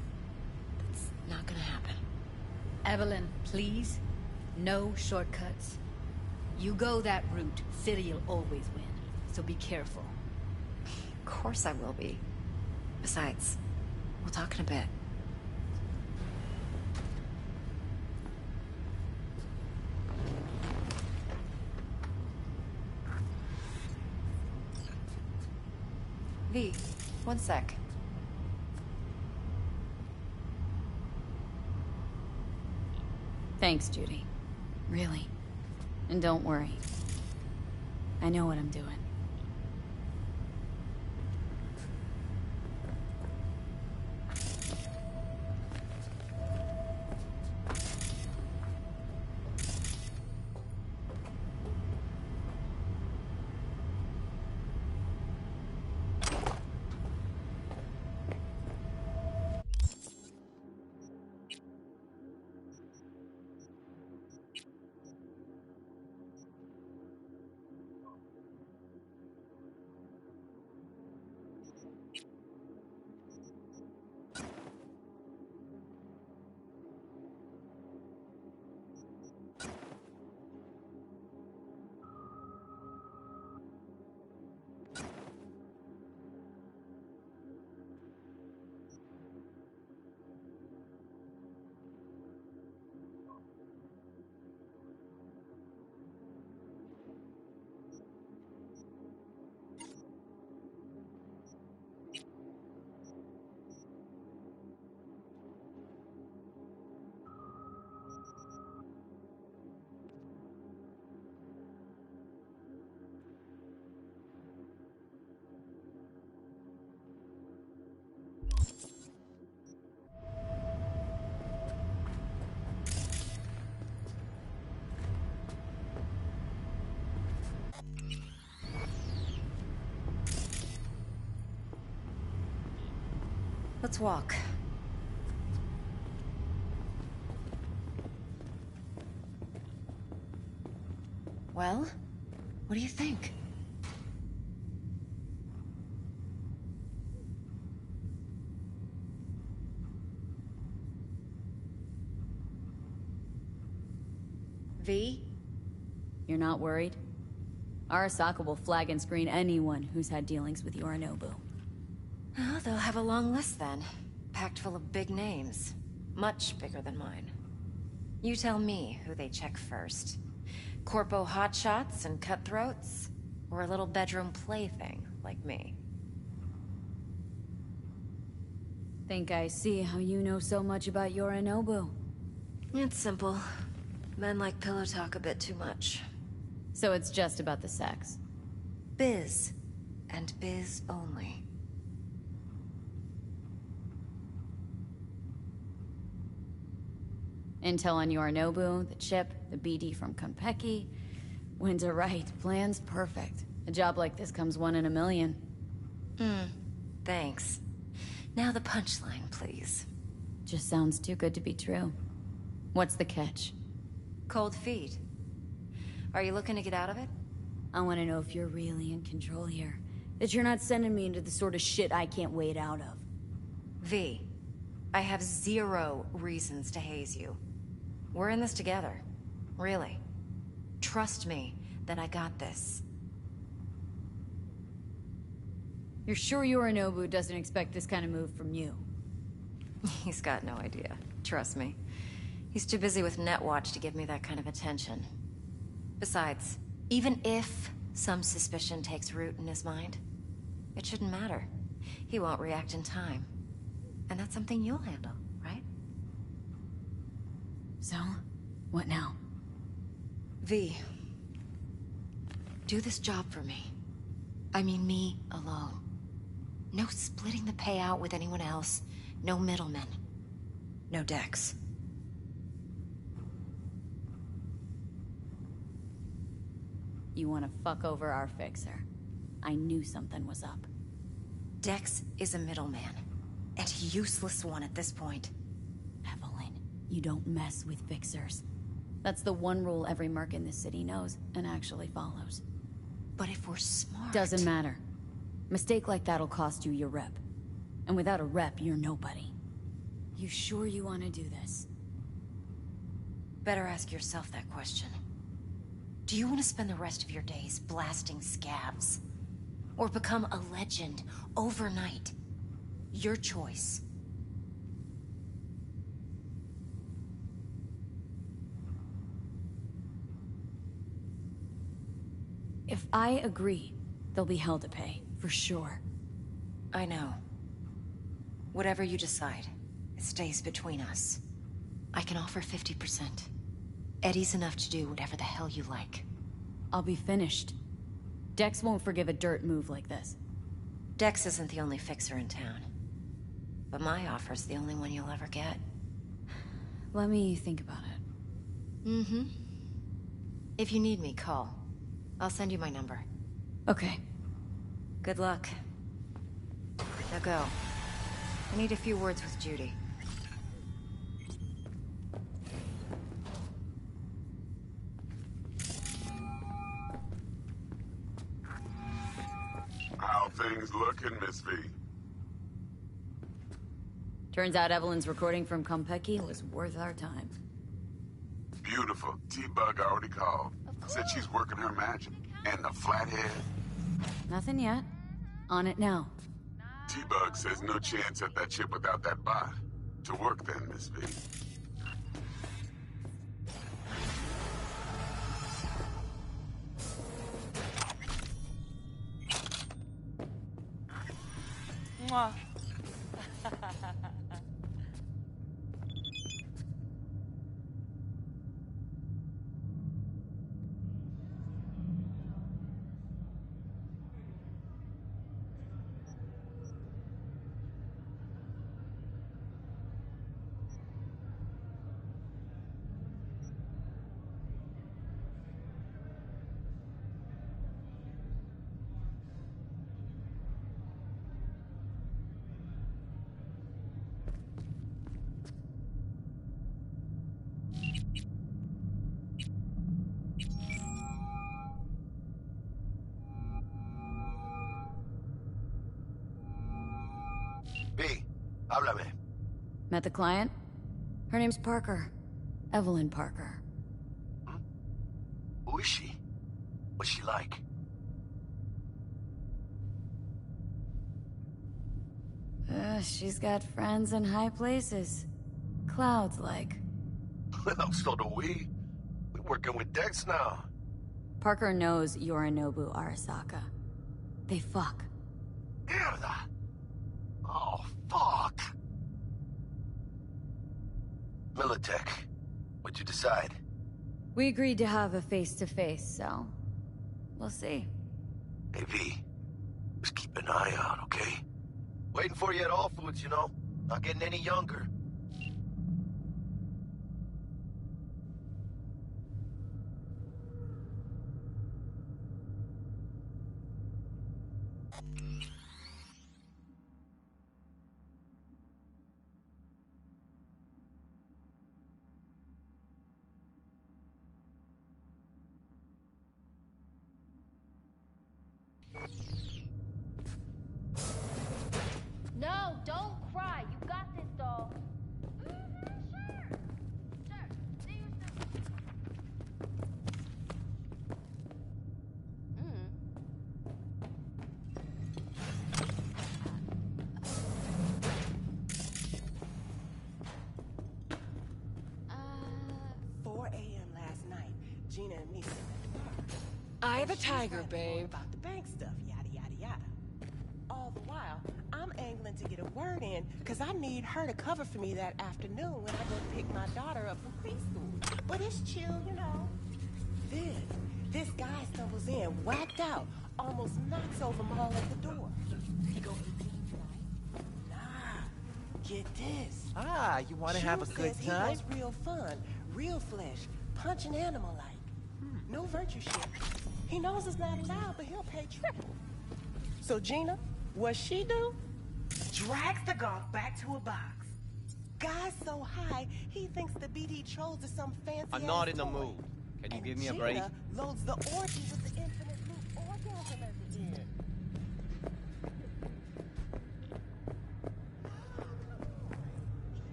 That's not gonna happen.
Evelyn, please. No shortcuts. You go that route, City'll always win. So be careful.
Of course I will be. Besides, we'll talk in a bit. V, one sec.
Thanks, Judy. Really. And don't worry. I know what I'm doing.
Let's walk. Well, what do you think? V?
You're not worried? Arasaka will flag and screen anyone who's had dealings with Yorinobu.
Oh, they'll have a long list then. Packed full of big names. Much bigger than mine. You tell me who they check first. Corpo hotshots and cutthroats? Or a little bedroom plaything like me?
Think I see how you know so much about Yorinobu.
It's simple. Men like pillow talk a bit too much.
So it's just about the sex.
Biz. And biz only.
Intel on Yorinobu, the chip, the BD from Konpeki. Winds are right. Plan's perfect. A job like this comes 1 in a million.
Thanks. Now the punchline, please.
Just sounds too good to be true. What's the catch?
Cold feet. Are you looking to get out of it?
I want to know if you're really in control here. That you're not sending me into the sort of shit I can't wade out of.
V, I have 0 reasons to haze you. We're in this together. Really. Trust me that I got this.
You're sure Yorinobu doesn't expect this kind of move from you?
He's got no idea. Trust me. He's too busy with Netwatch to give me that kind of attention. Besides, even if some suspicion takes root in his mind, it shouldn't matter. He won't react in time. And that's something you'll handle, right?
So, what now?
V, do this job for me. I mean me alone. No splitting the payout with anyone else. No middlemen. No Dex.
You want to fuck over our fixer. I knew something was up.
Dex is a middleman. And a useless one at this point.
Evelyn, you don't mess with fixers. That's the one rule every merc in this city knows and actually follows.
But if we're smart...
Doesn't matter. Mistake like that'll cost you your rep. And without a rep, you're nobody. You sure you want to do this?
Better ask yourself that question. Do you want to spend the rest of your days blasting scabs? Or become a legend overnight? Your choice.
If I agree, there'll be hell to pay, for sure.
I know. Whatever you decide, it stays between us. I can offer 50%. Eddie's enough to do whatever the hell you like.
I'll be finished. Dex won't forgive a dirt move like this.
Dex isn't the only fixer in town. But my offer's the only one you'll ever get.
Let me think about it.
Mm-hmm. If you need me, call. I'll send you my number.
Okay.
Good luck. Now go. I need a few words with Judy.
How things looking, Miss V?
Turns out Evelyn's recording from Konpeki was worth our time.
Beautiful. T-Bug already called. Said she's working her magic. And the flathead?
Nothing yet. On it now.
T-Bug says no chance at that chip without that bot. To work then, Miss V.
Mwah.
B, háblame.
Met the client? Her name's Parker. Evelyn Parker.
Who is she? What's she like?
She's got friends in high places. Clouds like.
Well, so do we. We're working with Dex now.
Parker knows Yorinobu Arasaka. They fuck.
Mierda! Oh, fuck! Militech, what'd you decide?
We agreed to have a face-to-face, so... we'll see.
Hey, V, just keep an eye out, okay? Waiting for you at All Foods, you know? Not getting any younger.
No, don't cry. You got this, doll.
Last night, Gina and me sat at the bar. Eye of the tiger, babe. About the bank stuff, yada, yada, yada. All the while, I'm angling to get a word in, because I need her to cover for me that afternoon when I go to pick my daughter up from preschool. But it's chill, you know. Then, this guy stumbles in, whacked out, almost knocks over Maul at the door. He go, nah, get this.
Ah, you want to have a good
Says
time?
He wants real fun, real flesh, punch an animal like. No virtue shit. He knows it's not allowed, but he'll pay triple. So Gina, what she do? Drags the gawk back to a box. Guy's so high, he thinks the BD trolls are some fancy
I'm not
ass
in the
toy.
mood. Can you give me a
Gina
break?
loads the orgy with the infinite loop orgasm at the end.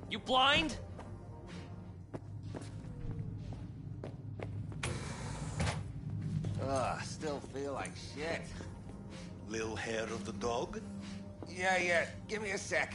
You blind?
Ugh, still feel like shit.
Lil hair of the dog?
Yeah. Give me a sec.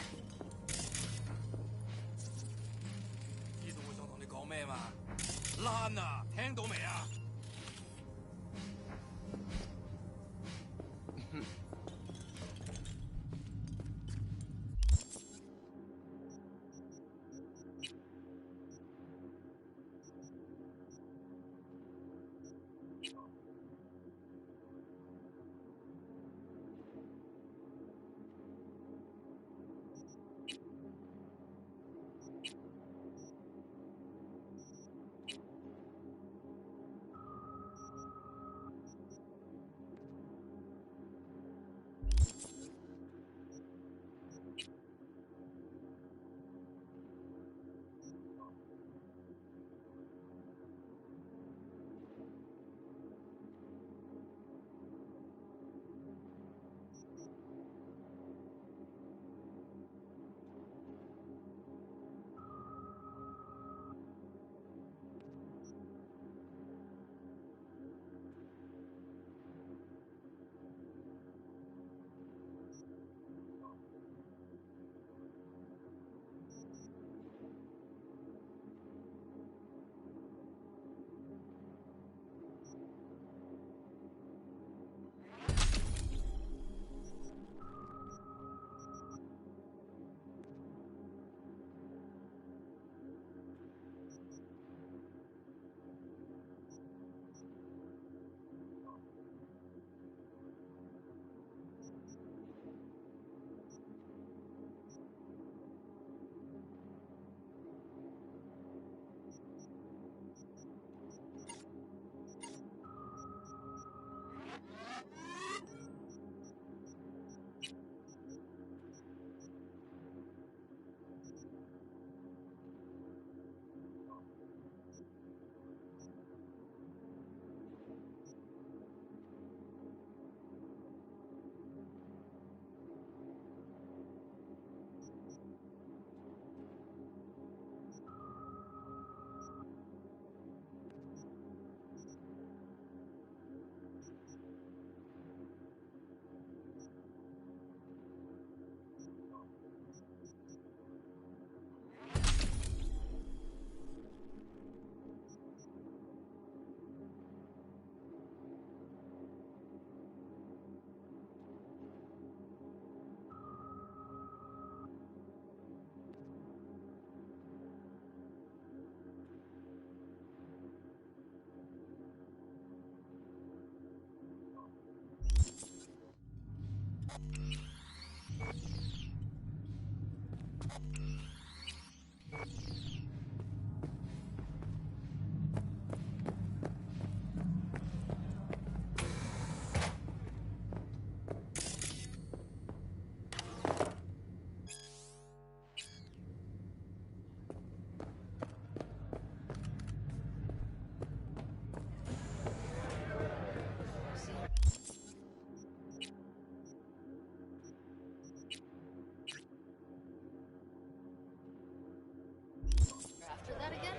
After that again?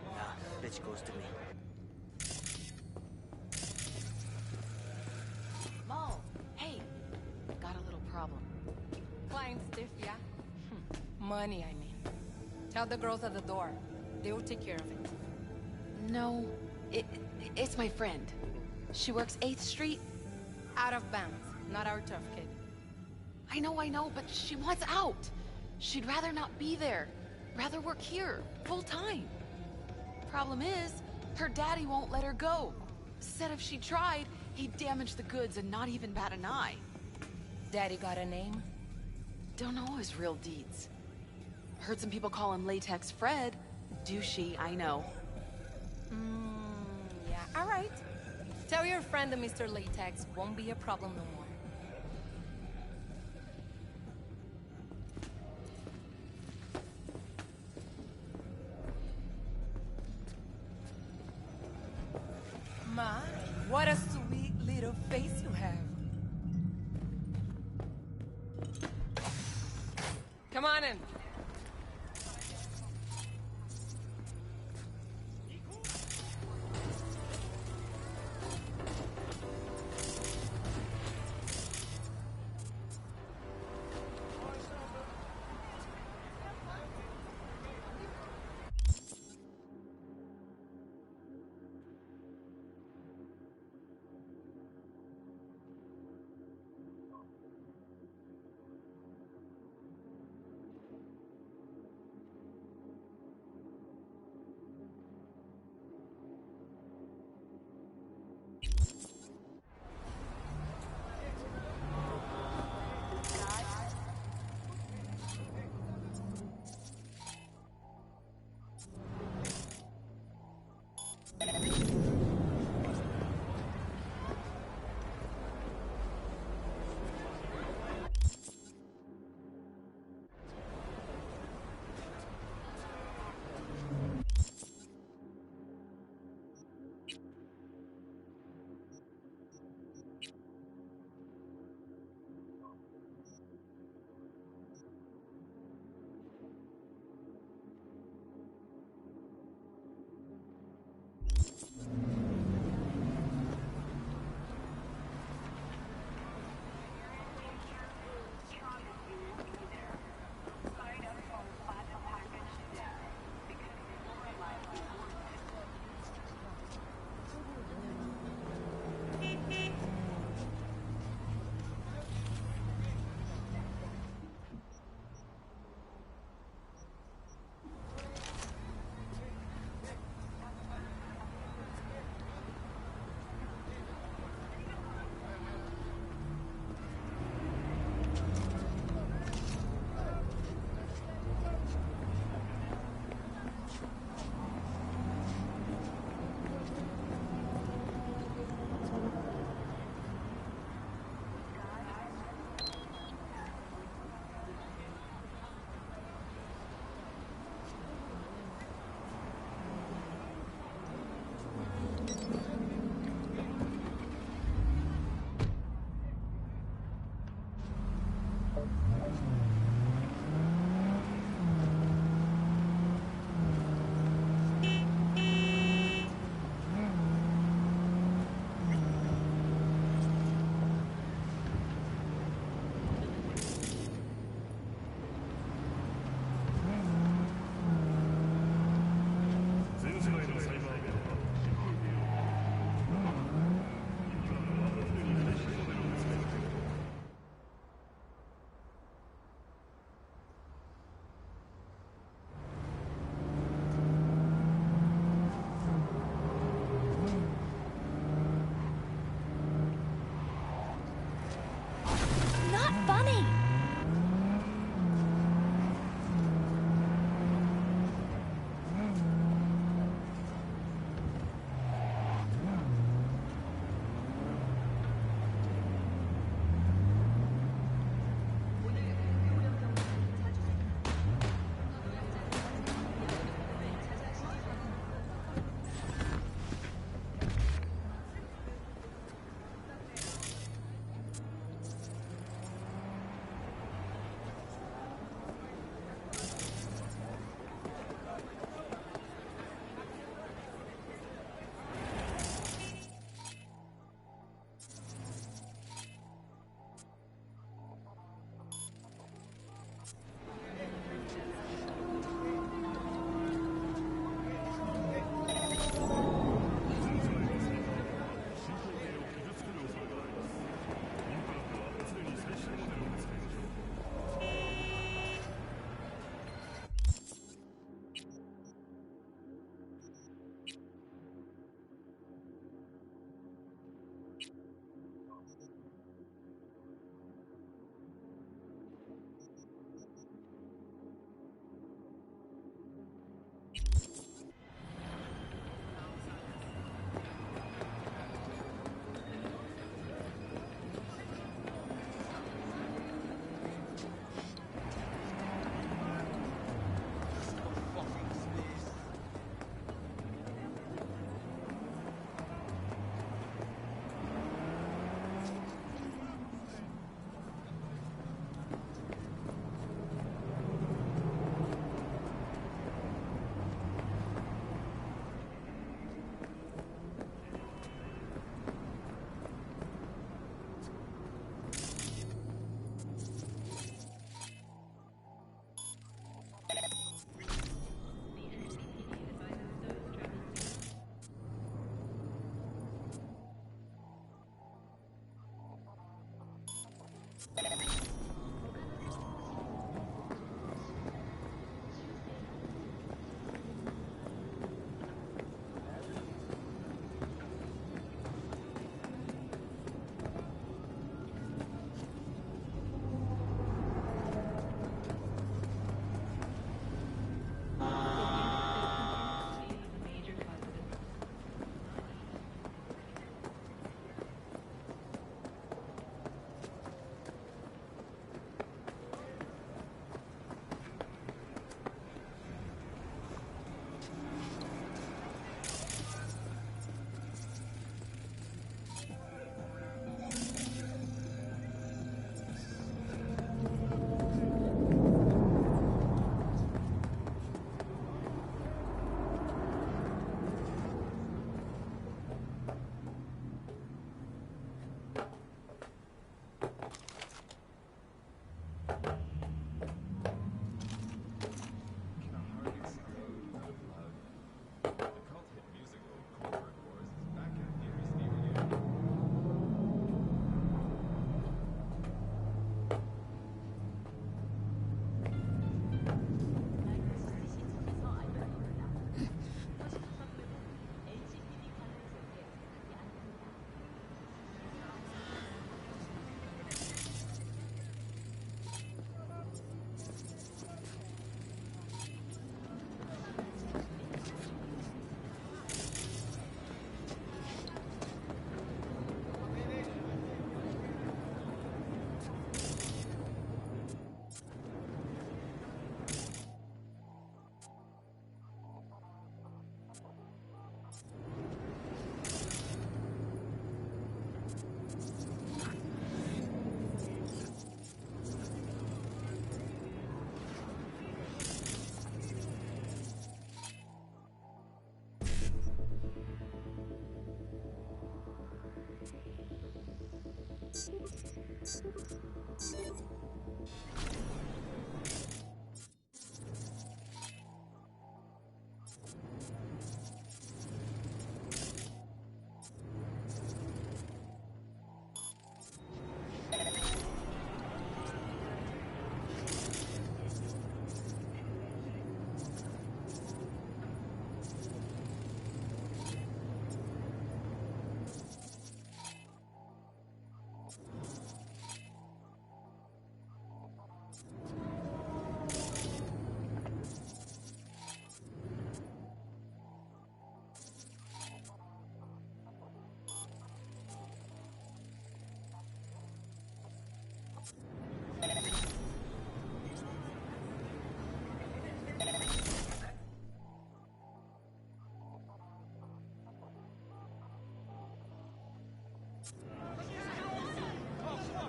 Nah, bitch goes to me.
Mo, hey, got a little problem.
Client stiff, yeah? Money, I mean. Tell the girls at the door. They will take care of it.
No, it's my friend. She works 8th Street.
Out of bounds. Not our tough kid.
I know, but she wants out. She'd rather not be there. Rather work here, full time. Problem is, her daddy won't let her go. Said if she tried, he'd damage the goods and not even bat an eye.
Daddy got a name?
Don't know his real deeds. Heard some people call him Latex Fred. Douchey, I know.
Yeah, alright. Tell your friend that Mr. Latex won't be a problem no more. My, what a sweet little face you have. Come on in.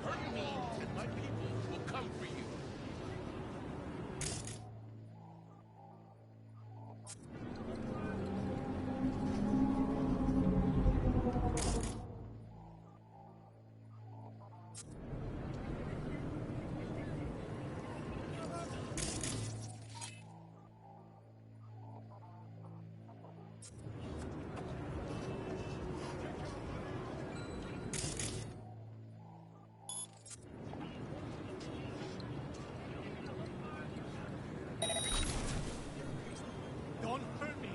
Hurt me, and my people will come for you.
Don't hurt me!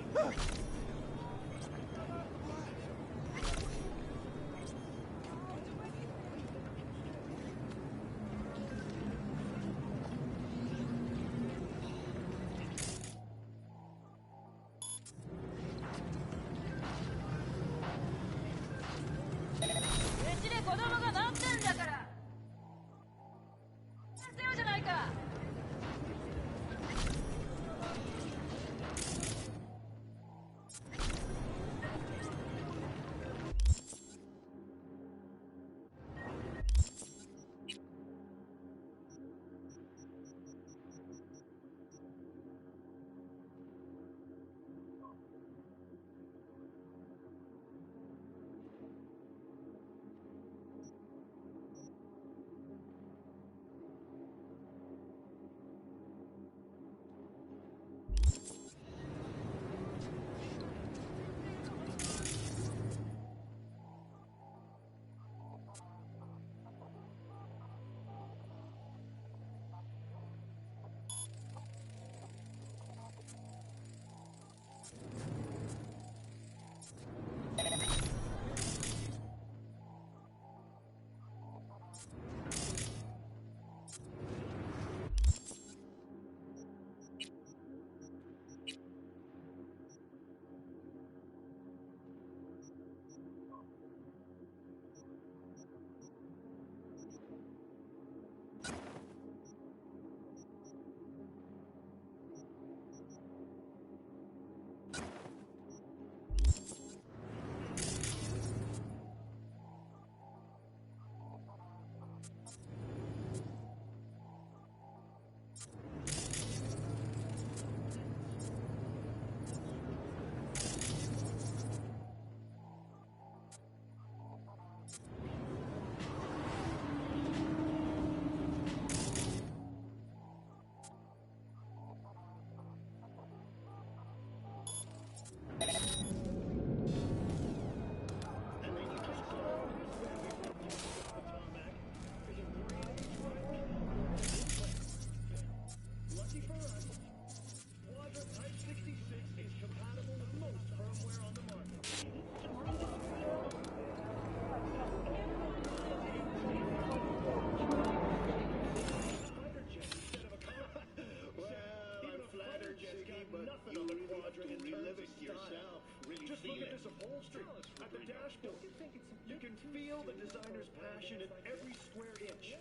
You can feel the designer's passion in every square inch.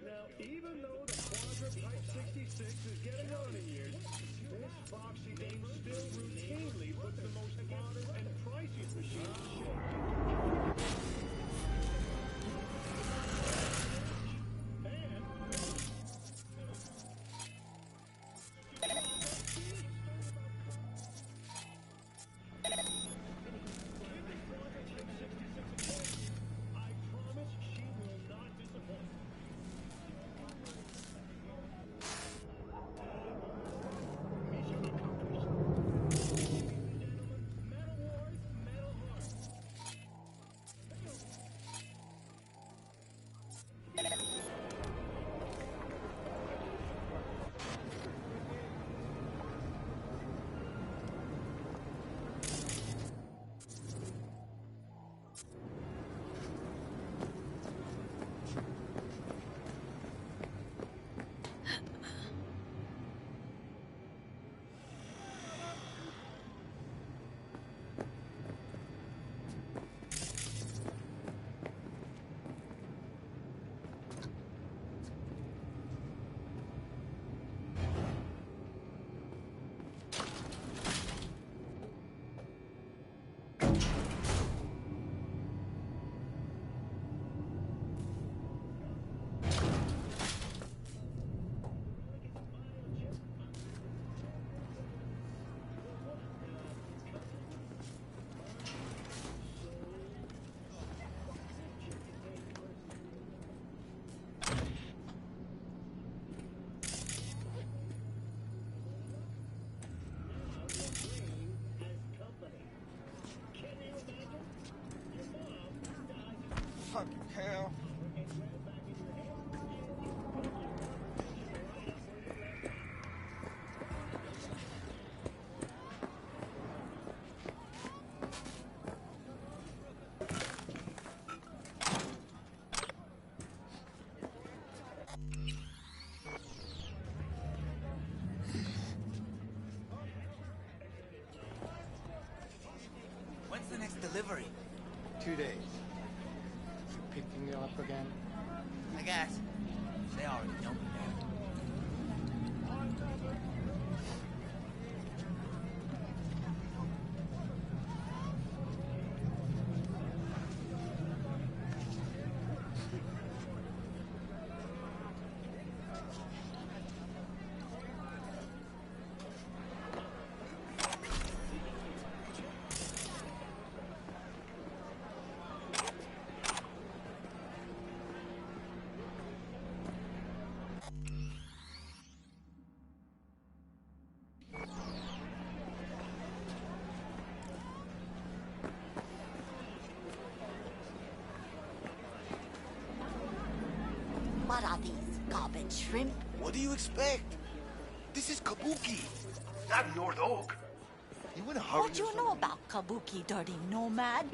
Now, even though the Quadra Type 66 is getting on in years, this Foxy game still routinely puts the most modern and priciest machines to shame. I promise she
hell?
When's the next delivery?
2 days. You picking me up again?
I guess. They already know me there.
What are these, garbage shrimp?
What do you expect? This is Kabuki, not your dog. You in a hurry?
What you know about Kabuki, dirty nomad?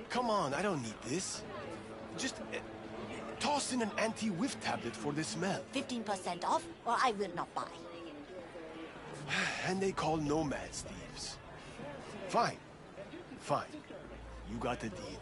Come on, I don't need this. Just toss in an anti-whiff tablet for the smell.
15% off, or I will not buy.
And they call nomads thieves. Fine. Fine. You got the deal.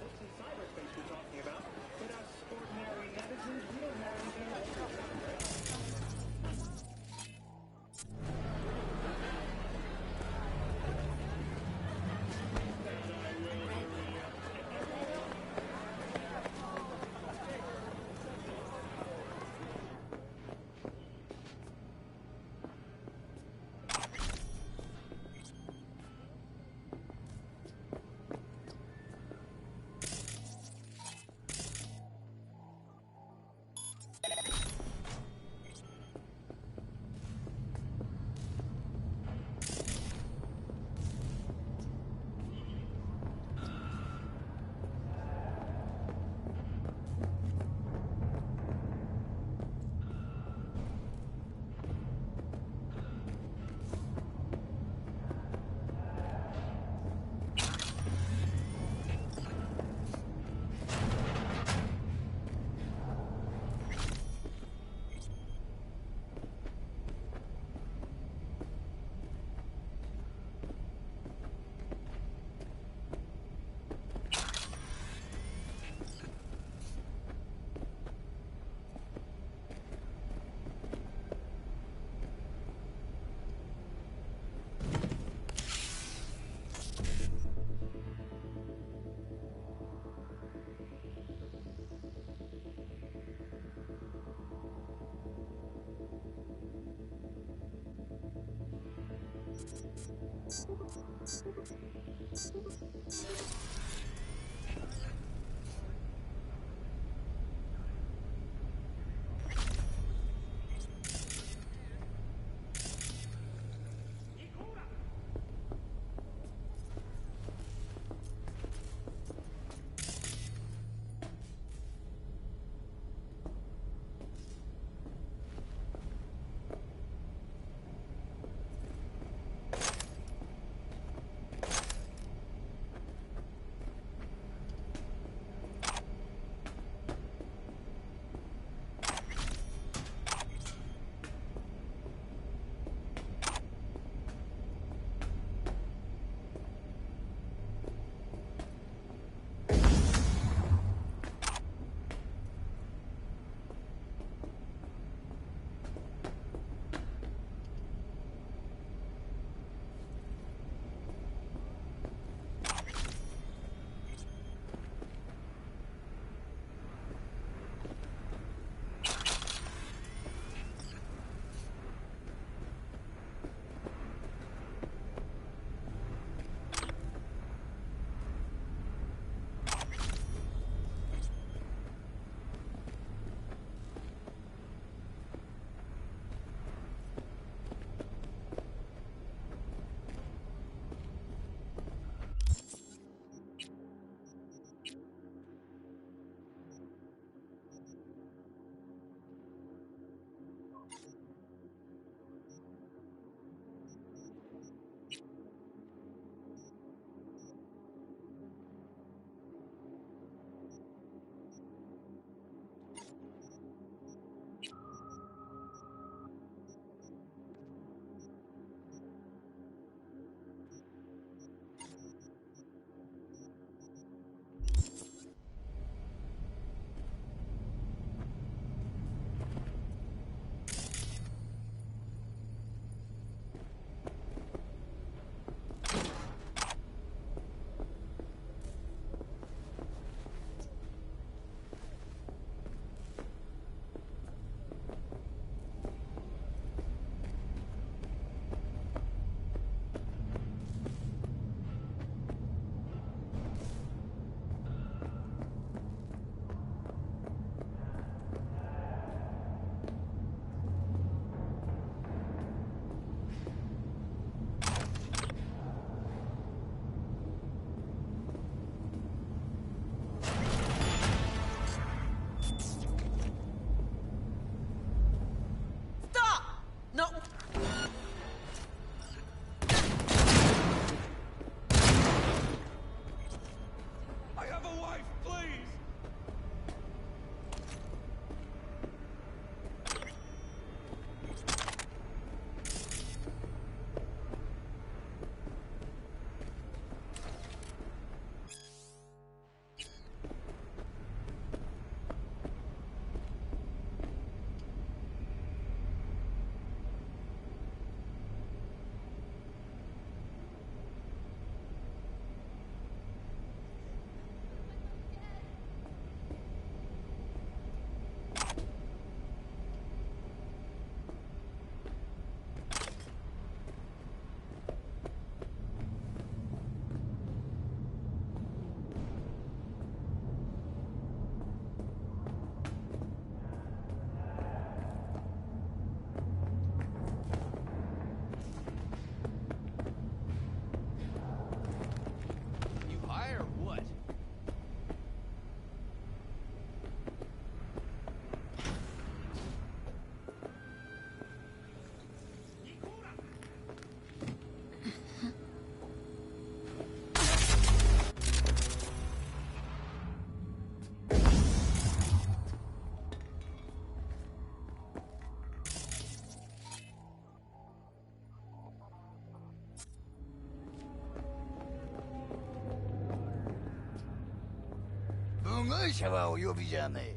会社はお呼びじゃね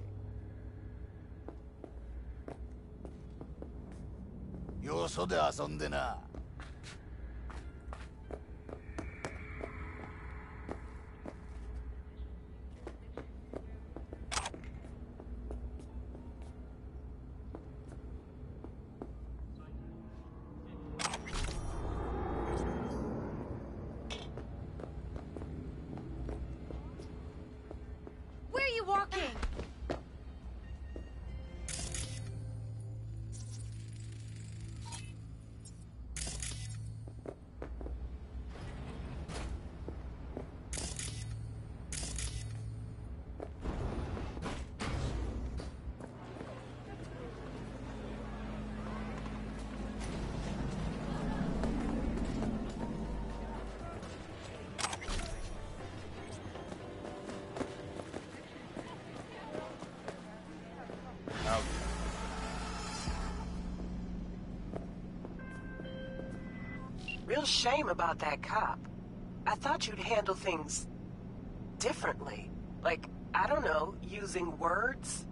え。よそで遊んでな。
Where are you walking?
Real shame about that cop. I thought you'd handle things differently. Like, I don't know, using words?